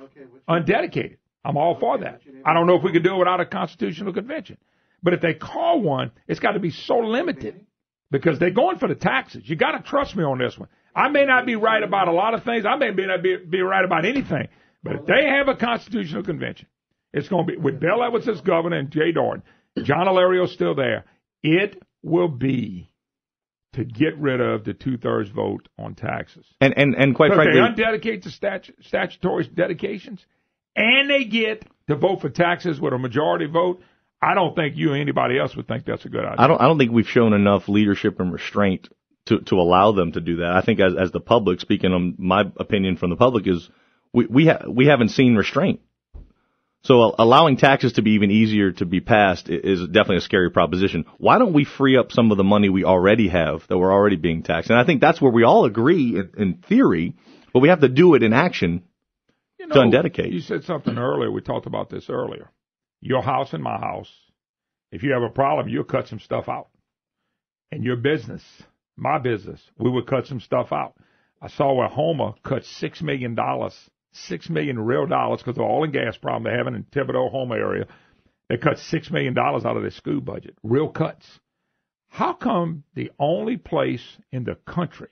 Undedicated. I'm all for that. I don't know if we could do it without a constitutional convention. But if they call one, it's got to be so limited because they're going for the taxes. You got to trust me on this one. I may not be right about a lot of things. I may not be right about anything. But if they have a constitutional convention, it's going to be with Bill Edwards as governor and Jay Dorn. John Hilario's still there. It will be to get rid of the 2/3 vote on taxes. And quite frankly, they undedicate the statutory dedications, and they get to vote for taxes with a majority vote. I don't think you or anybody else would think that's a good idea. I don't think we've shown enough leadership and restraint to allow them to do that. I think as the public, speaking on my opinion from the public, is we haven't seen restraint. So allowing taxes to be even easier to be passed is definitely a scary proposition. Why don't we free up some of the money we already have that we're already being taxed? And I think that's where we all agree in theory, but we have to do it in action to undedicate. You said something earlier. We talked about this earlier. Your house and my house. If you have a problem, you'll cut some stuff out. And your business, my business, we would cut some stuff out. I saw where Homer cut $6 million, $6 million real dollars because of the oil and gas problem they're having in Thibodaux, Homer area. They cut $6 million out of their school budget. Real cuts. How come the only place in the country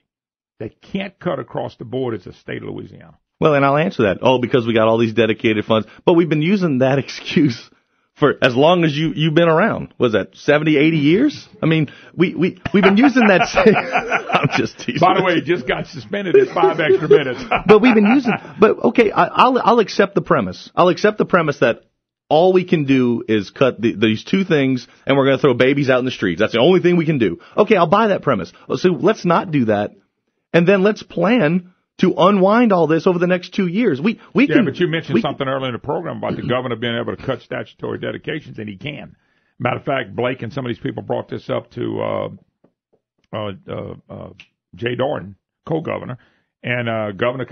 that can't cut across the board is the state of Louisiana? Well, and I'll answer that. Oh, because we got all these dedicated funds. But we've been using that excuse for as long as you've been around. Was that 70, 80 years? I mean, we've been using that. I'm just teasing. By the way, it just got suspended at 5 extra minutes. But we've been using. But okay, I'll accept the premise. I'll accept the premise that all we can do is cut these two things, and we're going to throw babies out in the streets. That's the only thing we can do. Okay, I'll buy that premise. So let's not do that, and then let's plan to unwind all this over the next 2 years. We can. But you mentioned something earlier in the program about the governor being able to cut statutory dedications, and he can. Matter of fact, Blake and some of these people brought this up to Jay Dorn, co-governor, and Governor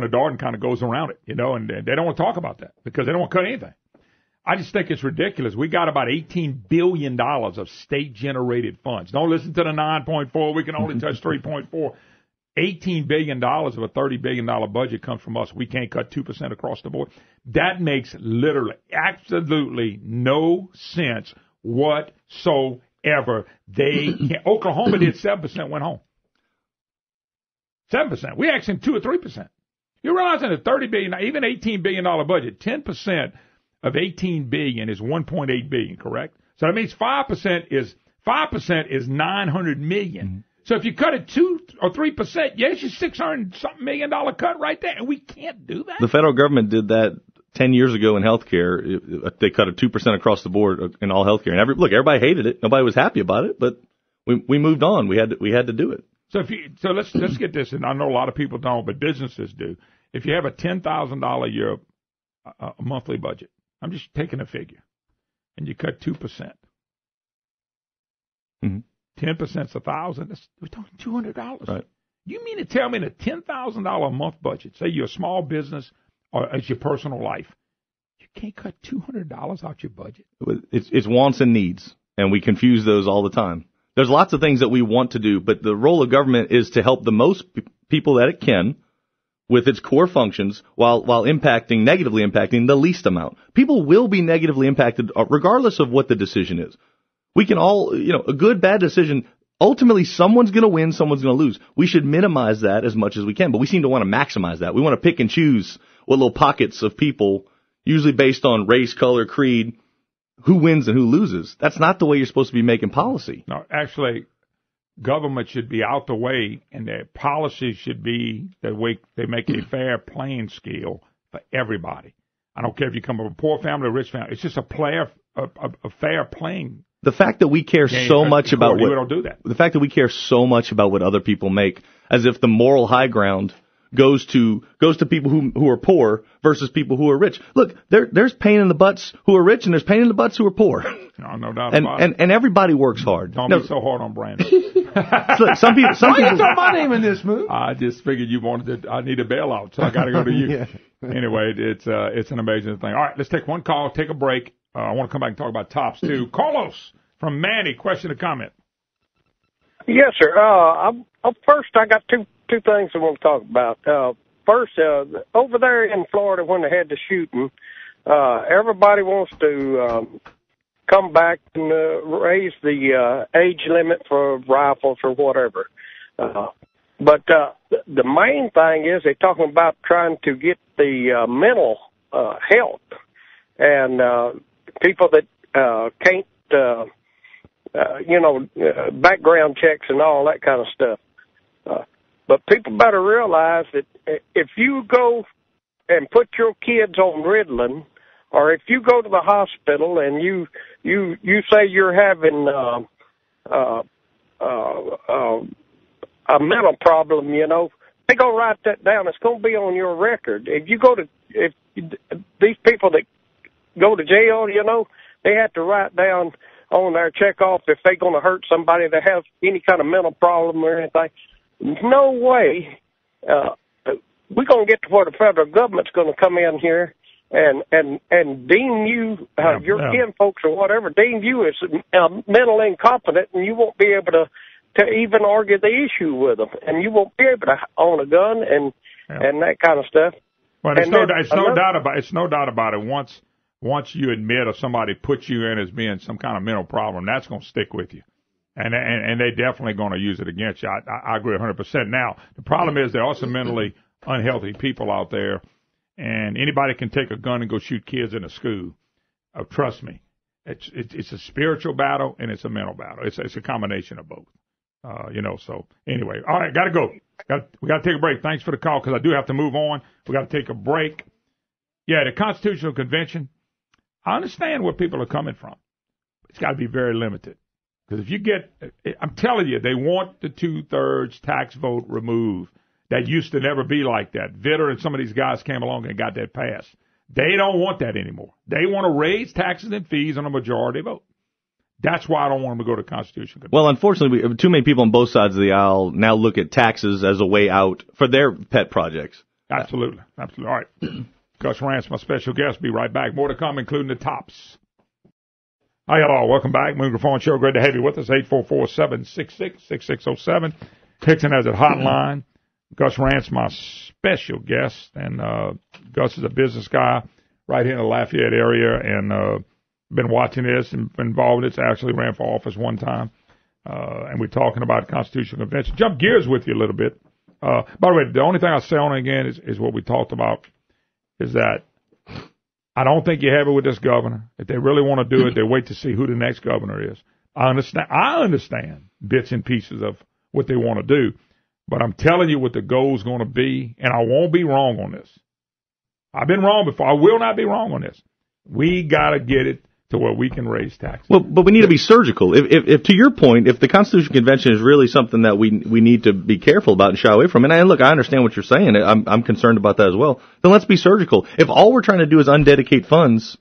Dorn kind of goes around it, and they don't want to talk about that because they don't want to cut anything. I just think it's ridiculous. We got about $18 billion of state-generated funds. Don't listen to the 9.4. We can only touch 3.4. $18 billion of a $30 billion budget comes from us. We can't cut 2% across the board. That makes literally absolutely no sense whatsoever. Oklahoma did 7%, went home. 7%. We asked him 2 or 3%. You realize in a $30 billion, even $18 billion budget, 10% of $18 billion is $1.8 billion, correct? So that means 5% is $900 million. Mm-hmm. So if you cut it 2 or 3%, yes, you're $600-something million cut right there, and we can't do that. The federal government did that 10 years ago in healthcare. They cut it 2% across the board in all healthcare, and everybody hated it. Nobody was happy about it, but we moved on. We had to do it. So let's get this, and I know a lot of people don't, but businesses do. If you have a $10,000 a year a monthly budget, I'm just taking a figure, and you cut 2%. Mm-hmm. 10% is $1,000. We're talking $200. Right. You mean to tell me in a $10,000 a month budget, say you're a small business or it's your personal life, you can't cut $200 out your budget? It's wants and needs, and we confuse those all the time. There's lots of things that we want to do, but the role of government is to help the most people that it can with its core functions while negatively impacting the least amount. People will be negatively impacted regardless of what the decision is. We can all, a good, bad decision, ultimately someone's going to win, someone's going to lose. We should minimize that as much as we can, but we seem to want to maximize that. We want to pick and choose what little pockets of people, usually based on race, color, creed, who wins and who loses. That's not the way you're supposed to be making policy. No, actually, government should be out the way, and their policies should be that way they make a fair playing scale for everybody. I don't care if you come from a poor family or a rich family. It's just a fair playing. The fact that we care so much about what don't do that. The fact that we care so much about what other people make, as if the moral high ground goes to people who are poor versus people who are rich. Look, there's pain in the butts who are rich, and there's pain in the butts who are poor. No doubt about it. And everybody works hard. Don't be so hard on Brandon. Look, some people. Why you throw my name in this, Moon? I just figured you wanted I need a bailout, so I got to go to you. Yeah. Anyway, it's an amazing thing. All right, let's take one call, take a break. I want to come back and talk about tops too. Carlos from Manny, question or comment? Yes, sir. First, I got two things I want to talk about. First, over there in Florida when they had the shooting, everybody wants to come back and raise the age limit for rifles or whatever. But the main thing is they're talking about trying to get the mental health and people that can't, background checks and all that kind of stuff. But people better realize that if you go and put your kids on Ritalin, or if you go to the hospital and you say you're having a mental problem, they go write that down. It's going to be on your record. If these people that go to jail, they have to write down on their checkoff if they're going to hurt somebody that has any kind of mental problem or anything. No way we're going to get to where the federal government's going to come in here and deem you, your kin folks or whatever, deem you as mentally incompetent, and you won't be able to even argue the issue with them, and you won't be able to own a gun and that kind of stuff. But it's no doubt about it. Once you admit or somebody puts you in as being some kind of mental problem, that's going to stick with you. And they're definitely going to use it against you. I agree 100%. Now, the problem is there are some mentally unhealthy people out there, and anybody can take a gun and go shoot kids in a school. Trust me, it's a spiritual battle and it's a mental battle. It's a combination of both. So anyway, all right, got to go. We got to take a break. Thanks for the call because I do have to move on. We got to take a break. Yeah, the Constitutional Convention. I understand where people are coming from. It's got to be very limited. Because if you I'm telling you, they want the 2/3 tax vote removed. That used to never be like that. Vitter and some of these guys came along and got that passed. They don't want that anymore. They want to raise taxes and fees on a majority vote. That's why I don't want them to go to Constitution Convention. Well, unfortunately, too many people on both sides of the aisle now look at taxes as a way out for their pet projects. Absolutely. All right. Gus Rantz, my special guest. Be right back. More to come, including the tops. Hi, hello. Welcome back. Moon Griffon Show. Great to have you with us. 844-766-6607. Hickson has a hotline. Gus Rantz, my special guest, and Gus is a business guy right here in the Lafayette area, and been watching this and been involved in this. Actually ran for office one time, and we're talking about Constitutional Convention. Jump gears with you a little bit. By the way, the only thing I'll say on it again is what we talked about, is that I don't think you have it with this governor. If they really want to do it, they wait to see who the next governor is. I understand bits and pieces of what they want to do, but I'm telling you what the goal is going to be, and I won't be wrong on this. I've been wrong before. I will not be wrong on this. We got to get it to where we can raise taxes. Well, but we need to be surgical. If to your point, if the Constitutional Convention is really something that we need to be careful about and shy away from, and look, I understand what you're saying. I'm concerned about that as well. Then let's be surgical. If all we're trying to do is undedicate funds,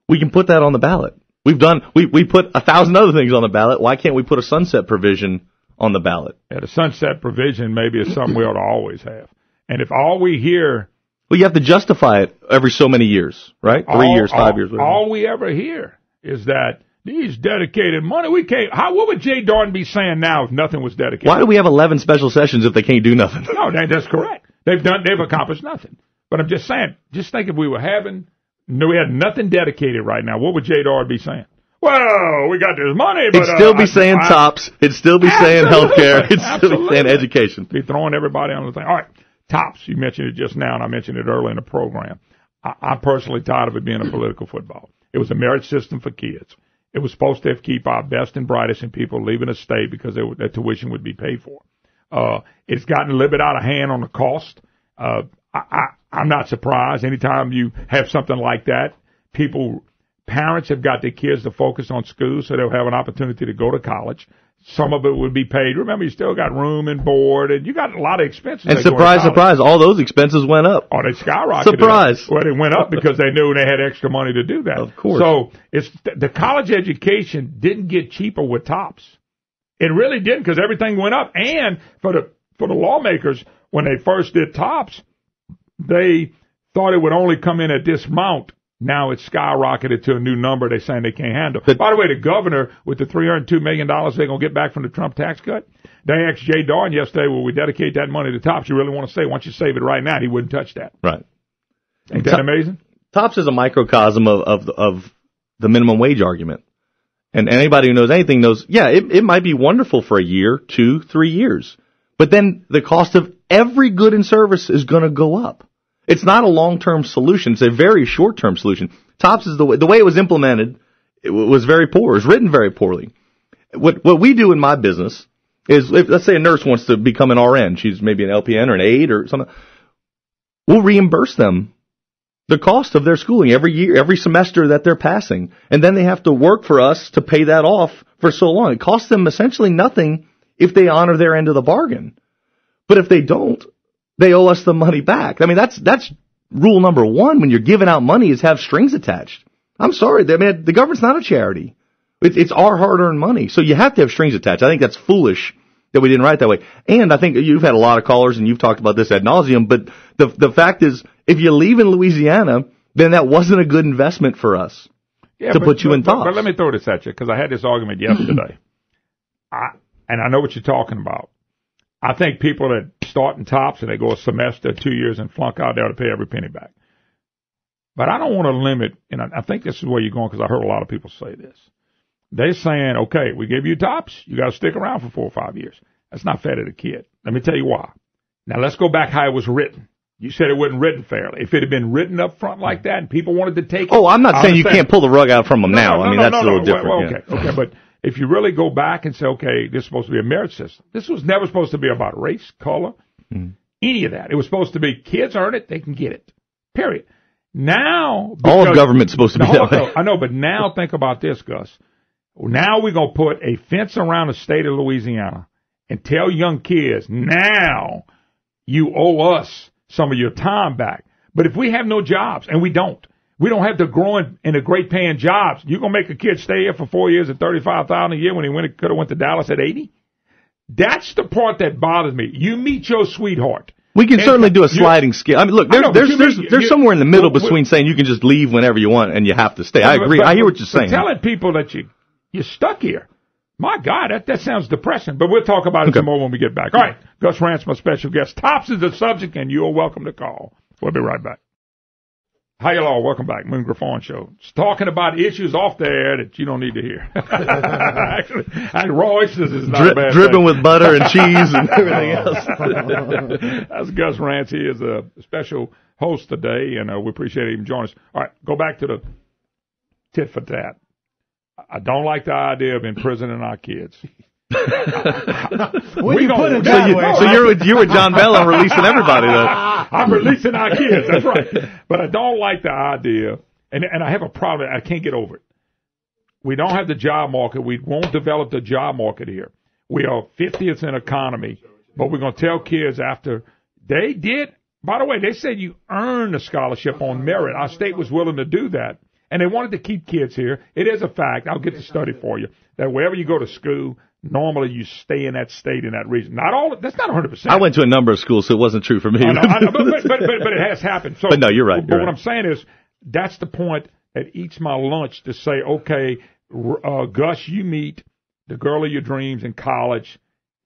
we can put that on the ballot. We put 1,000 other things on the ballot. Why can't we put a sunset provision on the ballot? Yeah, the sunset provision maybe is something we ought to always have. And if all we hear... Well, you have to justify it every so many years, right? 3 years, 5 years. Whatever. All we ever hear is that these dedicated money, we can't... What would Jay Darden be saying now if nothing was dedicated? Why do we have 11 special sessions if they can't do nothing? No, that's correct. They've accomplished nothing. But I'm just saying, just think if we were having... No, we had nothing dedicated right now. What would Jay Darden be saying? Well, we got this money, but... It'd still be saying TOPS. It'd still be saying healthcare. It'd still be saying education. Be throwing everybody on the thing. All right, TOPS. You mentioned it just now, and I mentioned it early in the program. I'm personally tired of it being a political football. It was a merit system for kids. It was supposed to keep our best and brightest and people leaving the state because their tuition would be paid for. It's gotten a little bit out of hand on the cost. I'm not surprised. Anytime you have something like that, parents have got their kids to focus on school so they'll have an opportunity to go to college. Some of it would be paid. Remember, you still got room and board, and you got a lot of expenses. And surprise, all those expenses went up. Oh, they skyrocketed. Surprise. Well, they went up because they knew they had extra money to do that. Of course. So the college education didn't get cheaper with TOPS. It really didn't, because everything went up. And for the lawmakers, when they first did TOPS, they thought it would only come in at this amount. Now it's skyrocketed to a new number they're saying they can't handle. By the way, the governor, with the $302 million they're going to get back from the Trump tax cut, they asked Jay Darden yesterday, will we dedicate that money to TOPS? You really want to say, why don't you save it right now? He wouldn't touch that. Right. Ain't that amazing? TOPS is a microcosm of the minimum wage argument. And anybody who knows anything knows, it might be wonderful for a year, 2, 3 years. But then the cost of every good and service is going to go up. It's not a long-term solution. It's a very short-term solution. TOPS is the way it was implemented. It was very poor. It was written very poorly. What we do in my business is, let's say a nurse wants to become an RN. She's maybe an LPN or an aide or something. We'll reimburse them the cost of their schooling every year, every semester that they're passing. And then they have to work for us to pay that off for so long. It costs them essentially nothing if they honor their end of the bargain. But if they don't, they owe us the money back. I mean, that's rule number one when you're giving out money, is have strings attached. I'm sorry, the government's not a charity. It's our hard-earned money, so you have to have strings attached. I think that's foolish that we didn't write that way. And I think you've had a lot of callers, and you've talked about this ad nauseum, but the fact is, if you leave in Louisiana, then that wasn't a good investment for us to put you in TOPS. But let me throw this at you, because I had this argument yesterday. And I know what you're talking about. I think people that start in TOPS and they go a semester, 2 years, and flunk out, they ought to pay every penny back. But I don't want to limit, and I think this is where you're going, because I heard a lot of people say this. They're saying, okay, we give you TOPS, you got to stick around for 4 or 5 years. That's not fair to the kid. Let me tell you why. Now, let's go back how it was written. You said it wasn't written fairly. If it had been written up front like that and people wanted to take it. Oh, I'm not saying you can't pull the rug out from them now. I mean, that's a little different. Okay, but if you really go back and say, okay, this is supposed to be a merit system. This was never supposed to be about race, color, any of that. It was supposed to be kids earn it, they can get it. Period. Now, all of government's supposed to be that way. I know, but now think about this, Gus. Now we're going to put a fence around the state of Louisiana and tell young kids, now you owe us some of your time back. But if we have no jobs, and we don't have the growing and the great paying jobs, you're going to make a kid stay here for 4 years at $35,000 a year when he could have went to Dallas at 80? That's the part that bothers me. You meet your sweetheart. We can certainly do a sliding scale. I mean, look, there's somewhere in the middle between saying you can just leave whenever you want and you have to stay. I agree. I hear what you're saying. Telling people that you're stuck here. My God, that sounds depressing. But we'll talk about it some more when we get back. All right, Gus Rantz, my special guest. Tops is the subject, and you're welcome to call. We'll be right back. Hi, y'all. Welcome back. Moon Griffon Show. It's talking about issues off the air that you don't need to hear. Actually, raw oysters is not a bad dripping thing. with butter and cheese and everything else. That's Gus Rantz. He is a special host today, and we appreciate him joining us. All right, go back to the tit for tat. I don't like the idea of imprisoning our kids. When you put it that way. So you're with John Bell on releasing everybody, though. I'm releasing our kids. That's right. But I don't like the idea, and I have a problem. I can't get over it. We don't have the job market. We won't develop the job market here. We are 50th in economy, but we're going to tell kids after they did. By the way, they said you earn a scholarship on merit. Our state was willing to do that. And they wanted to keep kids here. It is a fact. I'll get the study for you. That wherever you go to school, normally you stay in that state, in that region. Not all. That's not 100%. I went to a number of schools, so it wasn't true for me. I know, but it has happened. So, but no, you're right. But what I'm saying is, that's the point that eats my lunch to say, okay, Gus, you meet the girl of your dreams in college,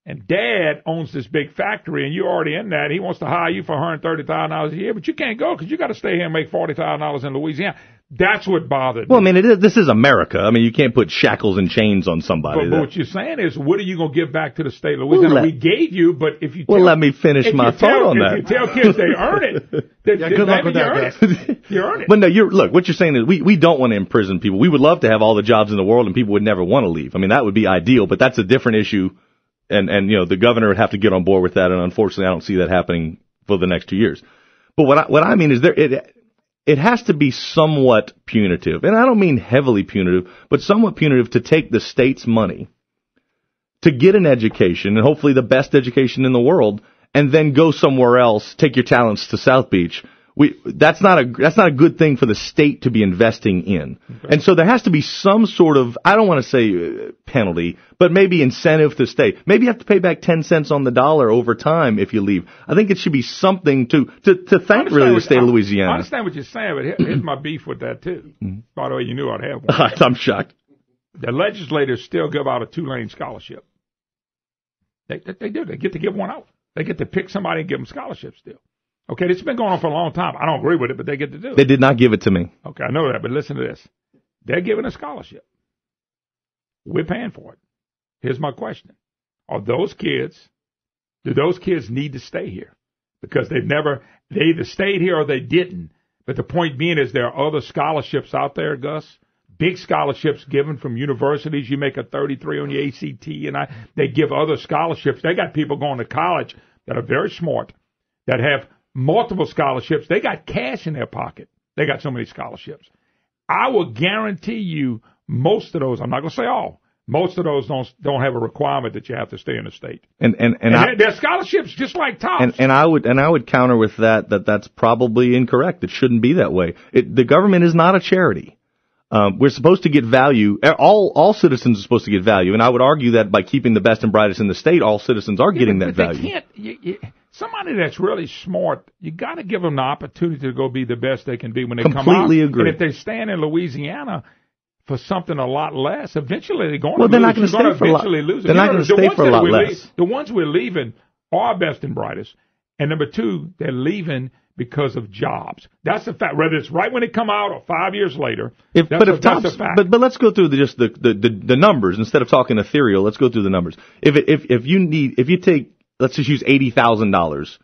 and Dad owns this big factory, and you're already in that. He wants to hire you for $130,000 a year, but you can't go because you got to stay here and make $40,000 in Louisiana. That's what bothered me. Well, I mean, this is America. I mean, you can't put shackles and chains on somebody. But what you're saying is, what are you going to give back to the state of Louisiana? We gave you, but if you let me finish my thought on that. If you tell kids they earn it, good luck with that, you earn it. But no, look, what you're saying is we don't want to imprison people. We would love to have all the jobs in the world and people would never want to leave. I mean, that would be ideal, but that's a different issue. And the governor would have to get on board with that. And unfortunately, I don't see that happening for the next 2 years. But what I mean is it has to be somewhat punitive. And I don't mean heavily punitive, but somewhat punitive to take the state's money to get an education, and hopefully the best education in the world, and then go somewhere else, take your talents to South Beach. That's not a good thing for the state to be investing in. Okay. And so there has to be some sort of, I don't want to say penalty, but maybe incentive to stay. Maybe you have to pay back 10 cents on the dollar over time if you leave. I think it should be something to thank really the state of Louisiana. I understand what you're saying, but here's my beef with that too. By the way, you knew I'd have one. I'm shocked. The legislators still give out a 2-lane scholarship. They do. They get to give one out. They get to pick somebody and give them scholarships still. Okay, this has been going on for a long time. I don't agree with it, but they get to do it. They did not give it to me. Okay, I know that, but listen to this. They're giving a scholarship. We're paying for it. Here's my question. Do those kids need to stay here? Because they either stayed here or they didn't. But the point being is there are other scholarships out there, Gus. Big scholarships given from universities. You make a 33 on your ACT, and they give other scholarships. They got people going to college that are very smart, that have multiple scholarships. They got cash in their pocket. They got so many scholarships. I will guarantee you most of those, I'm not going to say all, most of those don't have a requirement that you have to stay in the state. And they're scholarships just like TOPS. And I would counter with that's probably incorrect. It shouldn't be that way. The government is not a charity. We're supposed to get value. All citizens are supposed to get value, and I would argue that by keeping the best and brightest in the state, all citizens are getting that value. They can't. Somebody that's really smart, you got to give them the opportunity to go be the best they can be when they come out. Completely agree. And if they stand in Louisiana for something a lot less, eventually they're going to lose. They're not going to stay for a lot. They're not going to stay for a lot less. The ones we're leaving are our best and brightest. And number two, they're leaving because of jobs. That's the fact. Whether it's right when they come out or 5 years later, that's a fact. But let's go through just the numbers instead of talking ethereal. Let's go through the numbers. If you take, let's just use $80,000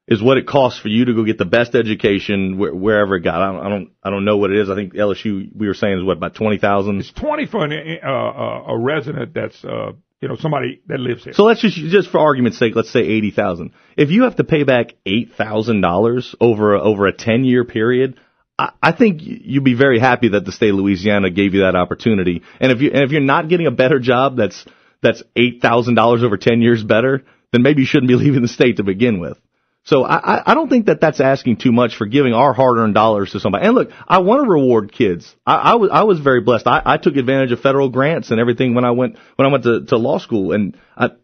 is what it costs for you to go get the best education wherever it got. I don't know what it is. I think LSU, we were saying, is what, about $20,000. It's $20,000 for a resident that's somebody that lives here. So let's just for argument's sake, let's say $80,000. If you have to pay back $8,000 over a 10-year period, I think you'd be very happy that the state of Louisiana gave you that opportunity. And if you're not getting a better job that's $8,000 over 10 years better, then maybe you shouldn't be leaving the state to begin with. So I don't think that's asking too much for giving our hard-earned dollars to somebody. And look, I want to reward kids. I was very blessed. I took advantage of federal grants and everything when I went to law school, and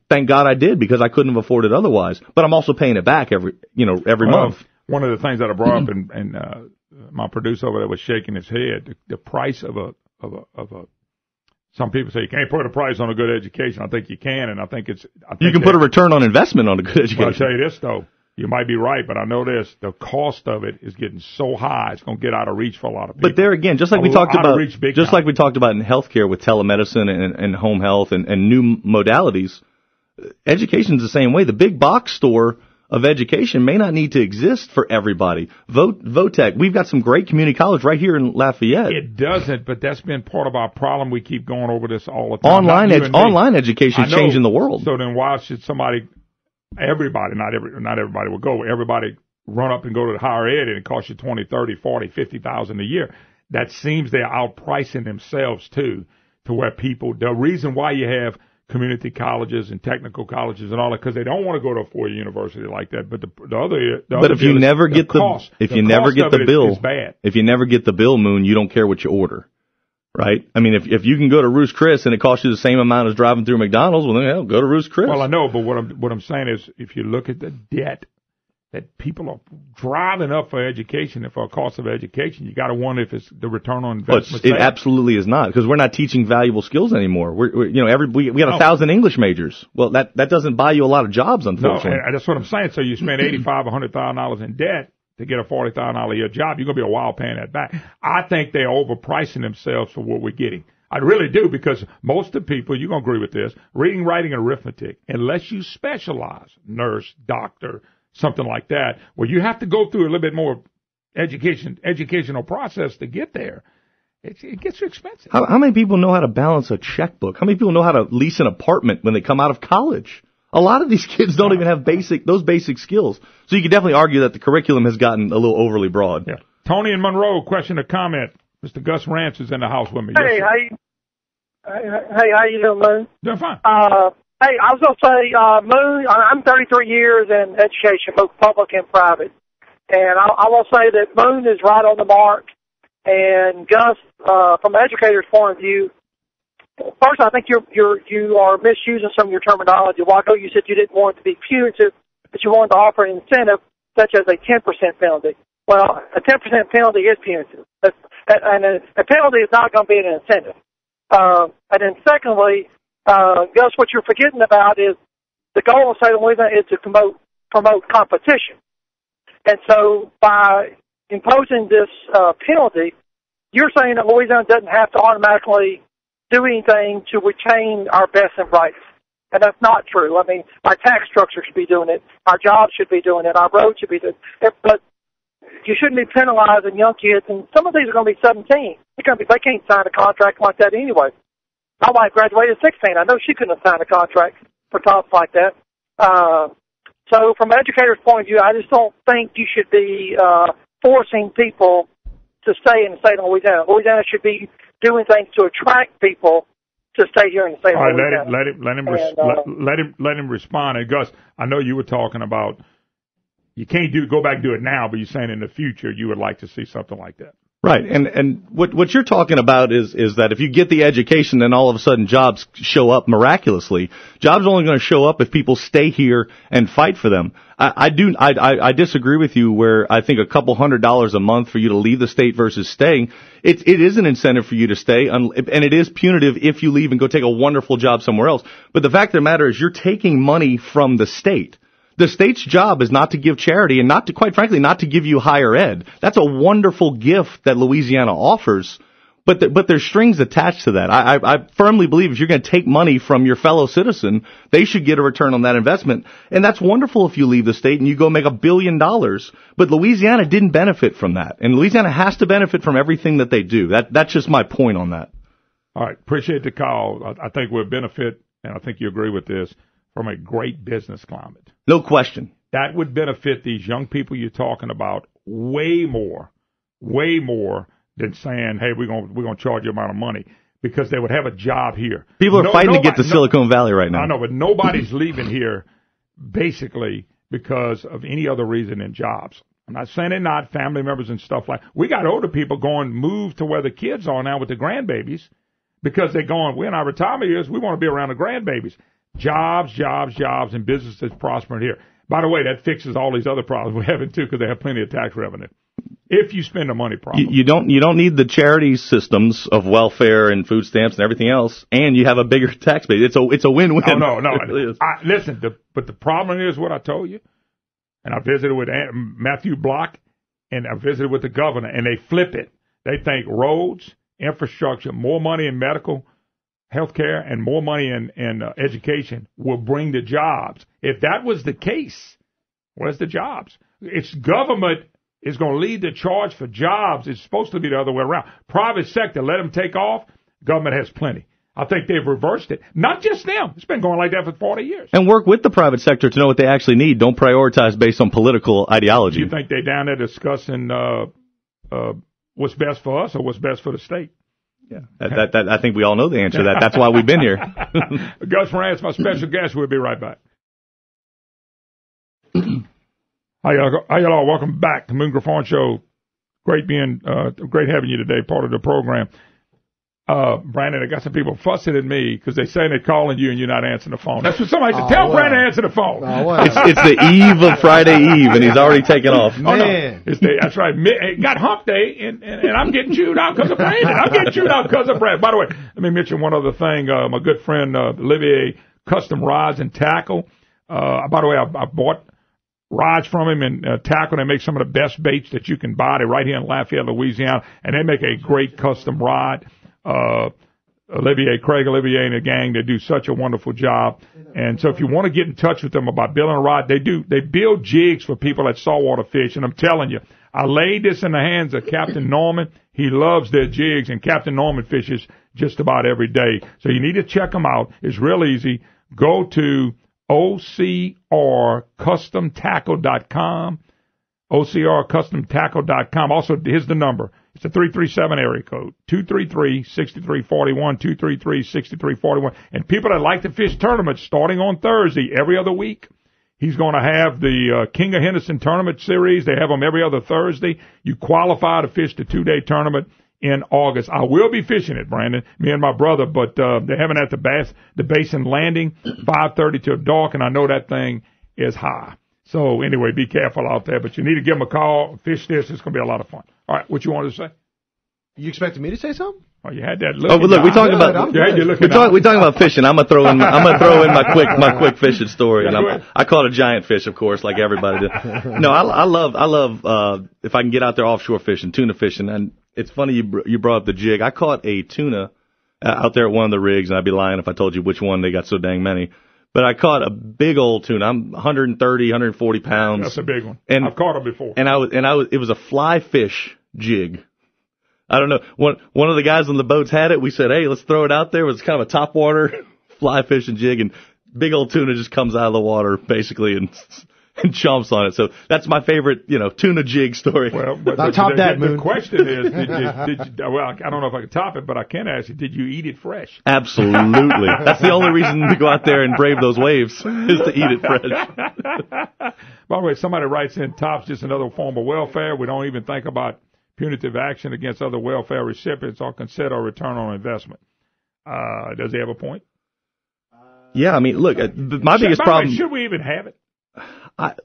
thank God I did, because I couldn't have afforded otherwise. But I'm also paying it back every month. One of the things that I brought up, and my producer over there was shaking his head, the price of a some people say you can't put a price on a good education. I think you can, and I think you can put a return on investment on a good education. Well, I'll tell you this, though. You might be right, but I know this. The cost of it is getting so high, it's going to get out of reach for a lot of people. But there again, just like we talked about in healthcare with telemedicine and home health and new modalities, education's the same way. The big box store of education may not need to exist for everybody. Votech, we've got some great community college right here in Lafayette. It doesn't, but that's been part of our problem. We keep going over this all the time. Online education is changing the world. So then why should everybody, not everybody will go, everybody run up and go to the higher ed and it costs you $20,000, $30,000, $40,000, $50,000 a year? That seems they're outpricing themselves too, to where the reason why you have community colleges and technical colleges and all that, because they don't want to go to a four-year university like that. But if you never get the bill, Moon, you don't care what you order, right? I mean, if you can go to Ruth's Chris and it costs you the same amount as driving through McDonald's, well, then go to Ruth's Chris. Well, I know, but what I'm saying is, if you look at the debt that people are driving up for education and for a cost of education, you got to wonder if it's the return on investment. It absolutely is not, because we're not teaching valuable skills anymore. We got 1,000 English majors. Well, that doesn't buy you a lot of jobs, unfortunately. No, that's what I'm saying. So you spend $85,000, $100,000 in debt to get a $40,000 a year job. You're gonna be a while paying that back. I think they're overpricing themselves for what we're getting. I really do, because most of the people, you're gonna agree with this, reading, writing, and arithmetic, unless you specialize, nurse, doctor, something like that, where you have to go through a little bit more educational process to get there, it gets too expensive. How many people know how to balance a checkbook? How many people know how to lease an apartment when they come out of college? A lot of these kids don't even have those basic skills. So you could definitely argue that the curriculum has gotten a little overly broad. Yeah. Tony in Monroe, question or comment? Mr. Gus Rantz is in the house with me. Hey, how you doing, Moon? Doing fine. Hey, I was going to say, Moon, I'm 33 years in education, both public and private. And I will say that Moon is right on the mark. And Gus, from an educator's point of view, first, I think you are misusing some of your terminology. A while ago, you said you didn't want it to be punitive, but you wanted to offer an incentive, such as a 10% penalty. Well, a 10% penalty is punitive. And a penalty is not going to be an incentive. And then secondly, Gus, what you're forgetting about is the goal of State of Louisiana is to promote competition. And so by imposing this penalty, you're saying that Louisiana doesn't have to automatically do anything to retain our best and brightest. And that's not true. I mean, our tax structure should be doing it. Our jobs should be doing it. Our roads should be doing it. But you shouldn't be penalizing young kids. And some of these are going to be 17. They can't sign a contract like that anyway. My wife graduated at 16. I know she couldn't have signed a contract for talks like that. So from an educator's point of view, I just don't think you should be forcing people to stay in the state of Louisiana. Louisiana should be doing things to attract people to stay here in the state of Louisiana. Let him respond. And Gus, I know you were talking about you can't go back and do it now, but you're saying in the future you would like to see something like that. Right, and what you're talking about is that if you get the education, then all of a sudden jobs show up miraculously. Jobs are only going to show up if people stay here and fight for them. I disagree with you where I think a couple $100 a month for you to leave the state versus staying, it is an incentive for you to stay, and it is punitive if you leave and go take a wonderful job somewhere else. But the fact of the matter is you're taking money from the state. The state's job is not to give charity and quite frankly, not to give you higher ed. That's a wonderful gift that Louisiana offers, but there's strings attached to that. I firmly believe if you're going to take money from your fellow citizen, they should get a return on that investment. And that's wonderful if you leave the state and you go make $1 billion. But Louisiana didn't benefit from that. And Louisiana has to benefit from everything that they do. That's just my point on that. All right. Appreciate the call. I think we'll benefit, and I think you agree with this, from a great business climate. No question. That would benefit these young people you're talking about way more than saying, hey, we're gonna charge you amount of money, because they would have a job here. People are fighting to get to Silicon Valley right now. I know, but nobody's leaving here basically because of any other reason than jobs. I'm not saying they're not, family members and stuff like. We got older people move to where the kids are now with the grandbabies, because they're going, we're in our retirement years, we want to be around the grandbabies. Jobs, and businesses prospering here. By the way, that fixes all these other problems we're having, too, because they have plenty of tax revenue. if you spend the money properly. You don't need the charity systems of welfare and food stamps and everything else, and you have a bigger tax base. It's a win-win. No. Listen, but the problem is what I told you, and I visited with Matthew Block, and I visited with the governor, and they flip it. They think roads, infrastructure, more money in medical, healthcare, and more money in education will bring the jobs. If that was the case, where's the jobs? It's government is going to lead the charge for jobs. It's supposed to be the other way around. Private sector, let them take off. Government has plenty. I think they've reversed it. Not just them. It's been going like that for 40 years. And work with the private sector to know what they actually need. Don't prioritize based on political ideology. You think they're down there discussing what's best for us or what's best for the state? Yeah, that I think we all know the answer to that. That's why we've been here. Gus Rantz, my special guest. We'll be right back. Hi, y'all. Welcome back to Moon Griffon Show. Great having you today, part of the program. Brandon, I got some people fussing at me because they're saying they're calling you and you're not answering the phone. That's what somebody said. Tell Brandon to answer the phone. It's the eve of Friday Eve, and he's already taken off. Man. That's right. It got hump day, and I'm getting chewed out because of Brandon. By the way, let me mention one other thing. My good friend, Olivier Custom Rods and Tackle. By the way, I bought rods from him and tackle. They make some of the best baits that you can buy. They're right here in Lafayette, Louisiana, and they make a great custom rod. Olivier and the gang, they do such a wonderful job. And so if you want to get in touch with them about building a rod, they build jigs for people that saltwater fish. And I'm telling you, I laid this in the hands of Captain Norman. He loves their jigs, and Captain Norman fishes just about every day. So you need to check them out. It's real easy. Go to OCRCustomTackle.com. OCRCustomTackle.com. Also, here's the number. It's a 337 area code, 233-6341, 233-6341. And people that like to fish tournaments starting on Thursday, every other week, he's going to have the King of Henderson tournament series. They have them every other Thursday. You qualify to fish the 2-day tournament in August. I will be fishing it, Brandon, me and my brother, but they're having it at the Basin Landing, 5:30 till dark, and I know that thing is high. So anyway, be careful out there, but you need to give them a call, fish this. It's going to be a lot of fun. All right, what you wanted to say? You expected me to say something? Well, you had that look. Oh, but look, we talking about fishing. I'm gonna throw in my quick fishing story. And I caught a giant fish, of course, like everybody did. No, I love if I can get out there offshore fishing, tuna fishing. And it's funny you brought up the jig. I caught a tuna out there at one of the rigs, and I'd be lying if I told you which one. They got so dang many. But I caught a big old tuna. I'm 130, 140 pounds. That's a big one. And I've caught them before. And it was a fly fish jig. I don't know. One of the guys on the boats had it. We said, hey, let's throw it out there. It was kind of a topwater fly fishing jig, and big old tuna just comes out of the water basically and chomps on it. So that's my favorite, tuna jig story. Well, but top that, Moon. The question is, did you, well, I don't know if I can top it, but I can ask you, did you eat it fresh? Absolutely. That's the only reason to go out there and brave those waves is to eat it fresh. By the way, somebody writes in, top's just another form of welfare. We don't even think about punitive action against other welfare recipients or consider a return on investment. Does he have a point? Yeah, I mean, look, my biggest problem... Should we even have it? I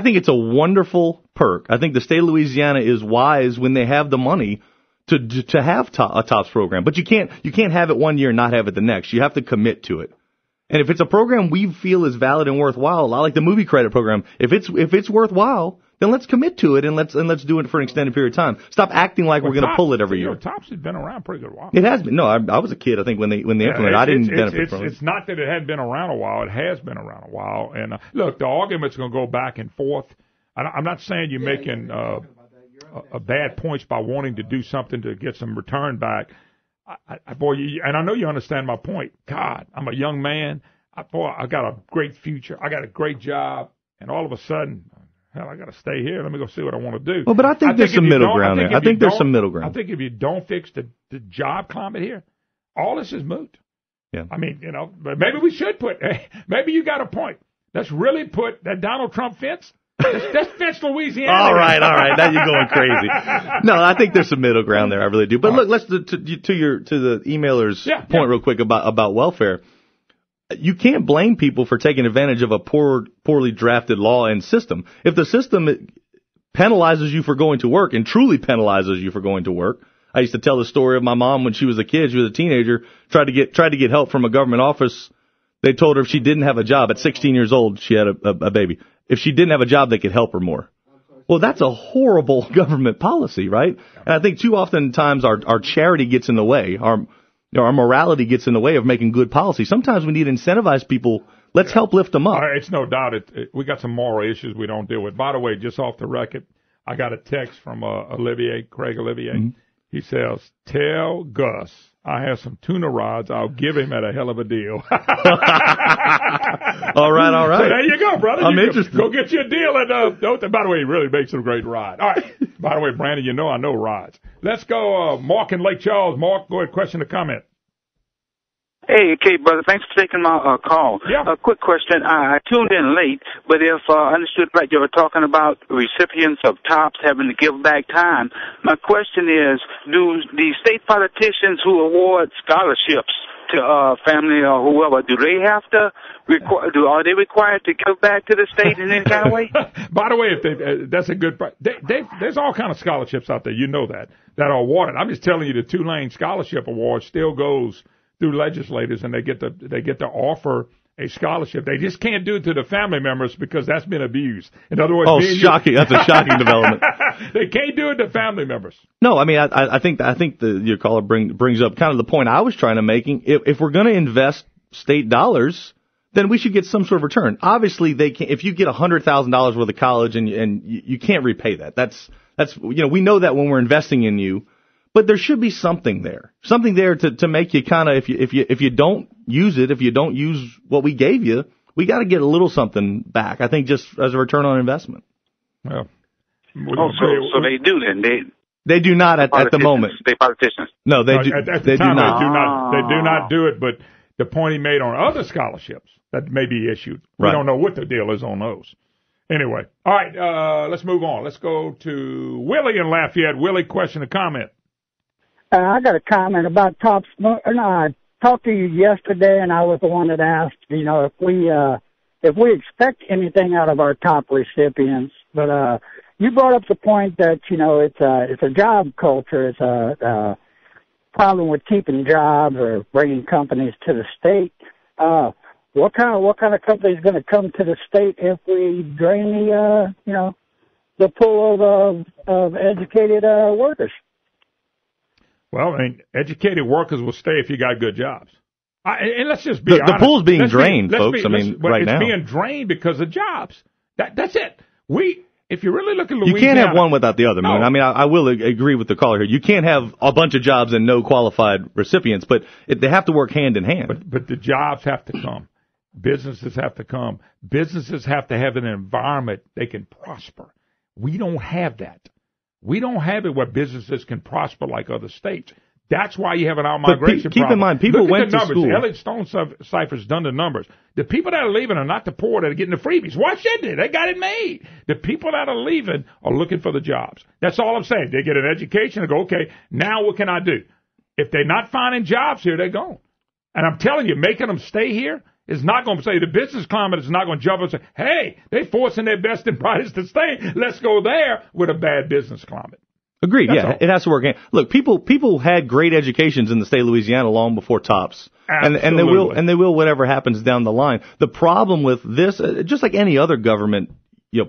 think it's a wonderful perk. I think the state of Louisiana is wise when they have the money to have a TOPS program. But you can't have it one year and not have it the next. You have to commit to it. And if it's a program we feel is valid and worthwhile, like the movie credit program, if it's worthwhile, then let's commit to it and let's do it for an extended period of time. Stop acting like we're going to pull it every year. TOPS has been around a pretty good while. It has been. No, I was a kid, I think, when they implemented it. I didn't benefit from it. It's not that it hadn't been around a while. It has been around a while. And look, the argument's going to go back and forth. I'm not saying you're making a bad points by wanting to do something to get some return back. And I know you understand my point. God, I'm a young man. I got a great future. I got a great job. And all of a sudden, hell, I got to stay here. Let me go see what I want to do. Well, but I think there's some middle ground there. I think there's some middle ground. I think if you don't fix the job climate here, all this is moot. Yeah. I mean, but maybe we should maybe you got a point. Let's really put that Donald Trump fence. Let's fence Louisiana. All right. Now you're going crazy. No, I think there's some middle ground there. I really do. But look, let's to the emailer's point real quick about welfare. You can't blame people for taking advantage of a poorly drafted law and system. If the system penalizes you for going to work and truly penalizes you for going to work. I used to tell the story of my mom when she was a kid. She was a teenager, tried to get help from a government office. They told her if she didn't have a job at 16 years old, she had a baby. If she didn't have a job, they could help her more. Well, that's a horrible government policy, right? And I think too often times our charity gets in the way. Our morality gets in the way of making good policy. Sometimes we need to incentivize people. Let's help lift them up. It's no doubt. We got some moral issues we don't deal with. By the way, just off the record, I got a text from Craig Olivier. Mm-hmm. He says, tell Gus I have some tuna rods. I'll give him at a hell of a deal. All right. So there you go, brother. I'm interested. Go get you a deal at, by the way, he really makes some great rods. All right. By the way, Brandon, I know rods. Let's go, Mark in Lake Charles. Mark, go ahead, question or comment. Hey, brother. Thanks for taking my call. Yeah. A quick question. I tuned in late, but if I understood right, you were talking about recipients of TOPS having to give back time. My question is, do the state politicians who award scholarships to family or whoever, do they have to are they required to give back to the state in any kind of way? By the way, that's a good point. There's all kind of scholarships out there. You know that are awarded. I'm just telling you, the Tulane Scholarship Award still goes through legislators, and they get to offer a scholarship. They just can't do it to the family members because that's been abused. In other words, shocking! That's a shocking development. They can't do it to family members. No, I mean, I think your caller brings up kind of the point I was trying to make. If we're going to invest state dollars, then we should get some sort of return. Obviously, they can. If you get $100,000 worth of college and you can't repay that, that's we know that when we're investing in you. But there should be something there to make you kind of, if you don't use it, if you don't use what we gave you, we got to get a little something back. I think just as a return on investment. Well, so they do then. They do not at the moment. State politicians. No, they do. They do not. They do not do it. But the point he made on other scholarships that may be issued, we don't know what the deal is on those. Anyway, all right. Let's move on. Let's go to Willie in Lafayette. Willie, question or comment? I got a comment about TOPS. I talked to you yesterday, and I was the one that asked, if we expect anything out of our top recipients. But you brought up the point that it's a job culture. It's a problem with keeping jobs or bringing companies to the state. What kind of company is going to come to the state if we drain the pool of educated workers? Well, I mean, educated workers will stay if you got good jobs. And let's just be honest. The pool's being drained, folks. Right now. It's being drained because of jobs. That's it. If you really look at Louisiana. You can't have one without the other, Moon. I mean, I will agree with the caller here. You can't have a bunch of jobs and no qualified recipients, but they have to work hand in hand. But the jobs have to come. Businesses have to come. Businesses have to have an environment they can prosper. We don't have that. We don't have it where businesses can prosper like other states. That's why you have an out-migration problem. Keep in mind, people went to school. Elliot Stonecipher's done the numbers. The people that are leaving are not the poor that are getting the freebies. Why should they? They got it made. The people that are leaving are looking for the jobs. That's all I'm saying. They get an education and go, okay, now what can I do? If they're not finding jobs here, they're gone. And I'm telling you, making them stay here is not going to say the business climate is not going to jump and say, hey, they're forcing their best and brightest to stay. Let's go there with a bad business climate. Agreed. That's all. It has to work. Look, people had great educations in the state of Louisiana long before TOPS. And they will whatever happens down the line. The problem with this, just like any other government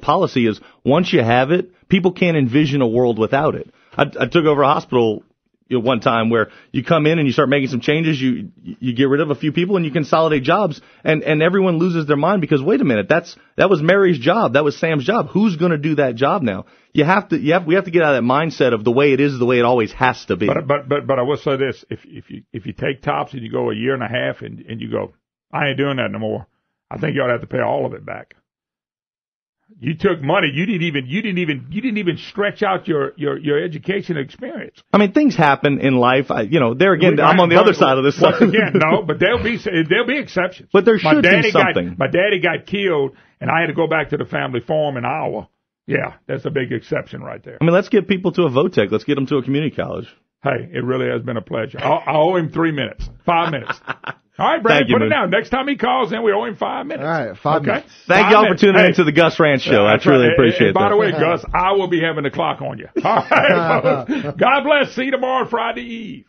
policy, is once you have it, people can't envision a world without it. I took over a hospital one time where you come in and you start making some changes, you get rid of a few people and you consolidate jobs, and everyone loses their mind because wait a minute, that was Mary's job, that was Sam's job. Who's going to do that job now? We have to get out of that mindset of the way it is, the way it always has to be. But I will say this: if you take TOPS and you go a year and a half and you go, I ain't doing that no more, I think you ought to have to pay all of it back. You took money. You didn't even stretch out your education experience. I mean, things happen in life. There again, I'm on the other side of this. Once again, no, but there'll be exceptions. But there should be something. My daddy got killed, and I had to go back to the family farm in Iowa. Yeah, that's a big exception right there. I mean, let's get people to a VOTEC. Let's get them to a community college. Hey, it really has been a pleasure. I owe him 3 minutes, 5 minutes. All right, Brad, Thank you, put it Moon. down. Next time he calls in, we owe him 5 minutes. All right, 5 minutes. Thank y'all for tuning in to the Gus Rantz Show. I truly appreciate it. By the that. way, Gus, I will be having the clock on you. All right, folks. God bless. See you tomorrow, Friday Eve.